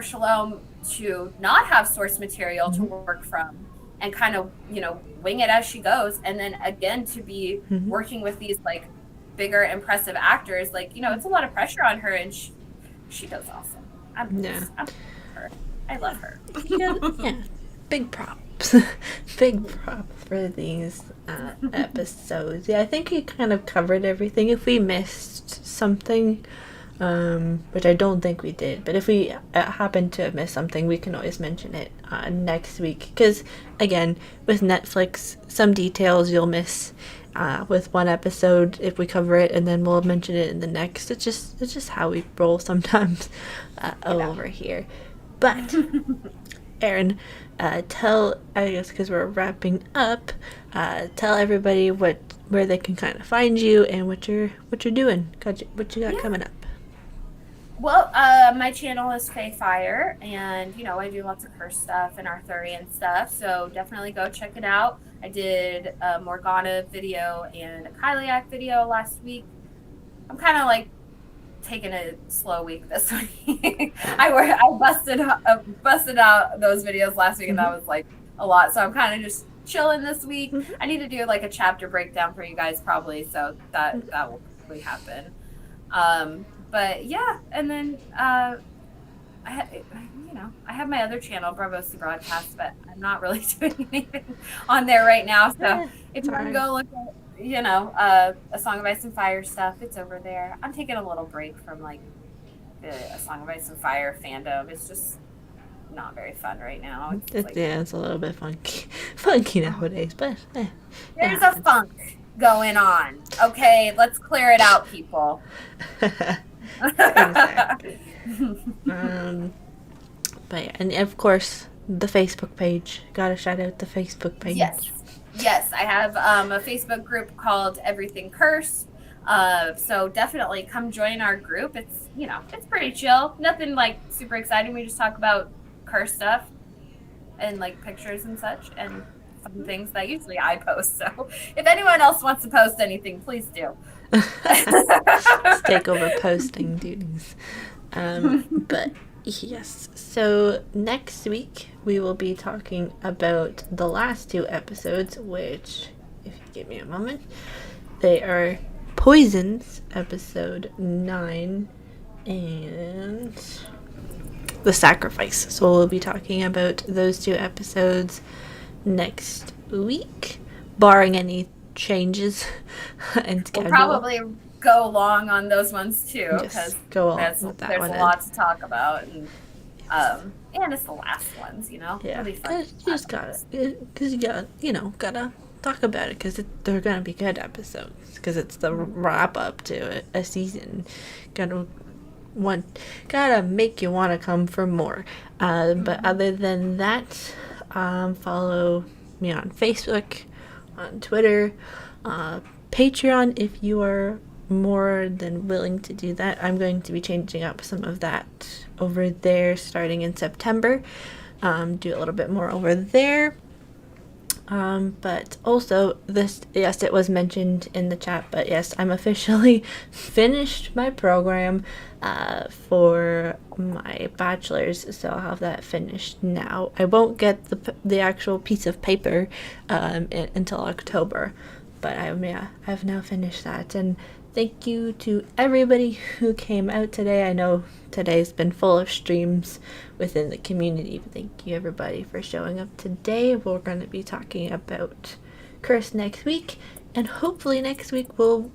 Speaker 2: Shalom to not have source material to work from, and kind of, you know, wing it as she goes, and then again to be working with these like bigger, impressive actors, like, you know, it's a lot of pressure on her, and she does awesome. I love her.
Speaker 1: Yeah. Big props. Big props for these episodes. Yeah, I think we kind of covered everything. If we missed something, which I don't think we did, but if we happen to have missed something, we can always mention it next week. Because, again, with Netflix, some details you'll miss, with one episode if we cover it, and then we'll mention it in the next. It's just how we roll sometimes over here. But Erin, tell, I guess because we're wrapping up, tell everybody where they can kind of find you and what you're doing, what you got coming up.
Speaker 2: Well, my channel is Fae Fire, and I do lots of curse stuff and Arthurian stuff, so definitely go check it out. I did a Morgana video and a Kyliak video last week. I'm kind of like taking a slow week this week. I busted out those videos last week, and that was like a lot, so I'm kind of just chilling this week. I need to do like a chapter breakdown for you guys probably, so that will probably happen. But yeah, and then I have my other channel, Braavosi Broadcast, but I'm not really doing anything on there right now. So if you want to go look at, A Song of Ice and Fire stuff, it's over there. I'm taking a little break from like the A Song of Ice and Fire fandom. It's just not very fun right now.
Speaker 1: It's a little bit funky nowadays, but
Speaker 2: there's a funk going on. Okay, let's clear it out, people.
Speaker 1: Exactly. But yeah, and of course the Facebook page. Gotta shout out the Facebook page.
Speaker 2: Yes, I have a Facebook group called Everything Cursed. So definitely come join our group. It's it's pretty chill. Nothing like super exciting. We just talk about curse stuff and like pictures and such and fun things that usually I post. So if anyone else wants to post anything, please do.
Speaker 1: Let's take over posting duties. But yes, so next week we will be talking about the last two episodes, which, if you give me a moment, they are Poisons, episode 9, and The Sacrifice. So we'll be talking about those two episodes next week, barring any changes in schedule.
Speaker 2: We'll probably go long on those ones too, because there's a lot to talk about, and it's the last ones,
Speaker 1: Yeah,
Speaker 2: it'll be fun.
Speaker 1: You gotta talk about it, because they're gonna be good episodes, because it's the wrap up to a season. Gotta make you want to come for more. But other than that, follow me on Facebook, on Twitter, Patreon if you are more than willing to do that. I'm going to be changing up some of that over there starting in September. Do a little bit more over there. But also yes, it was mentioned in the chat, but yes, I'm officially finished my program for my bachelor's, so I'll have that finished now. I won't get the actual piece of paper until October, but I've now finished that, and thank you to everybody who came out today. I know today's been full of streams within the community, but thank you everybody for showing up today. We're going to be talking about Curse next week, and hopefully next week we'll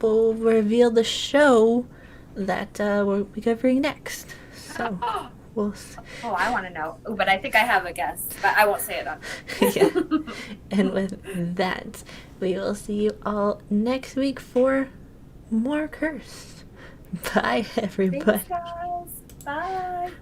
Speaker 1: reveal the show that we'll be covering next. So we'll
Speaker 2: I want to know. Ooh, but I think I have a guess, but I won't say it on.
Speaker 1: Yeah. And with that, we will see you all next week for more Curse. Bye, everybody.
Speaker 2: Thanks, guys. Bye.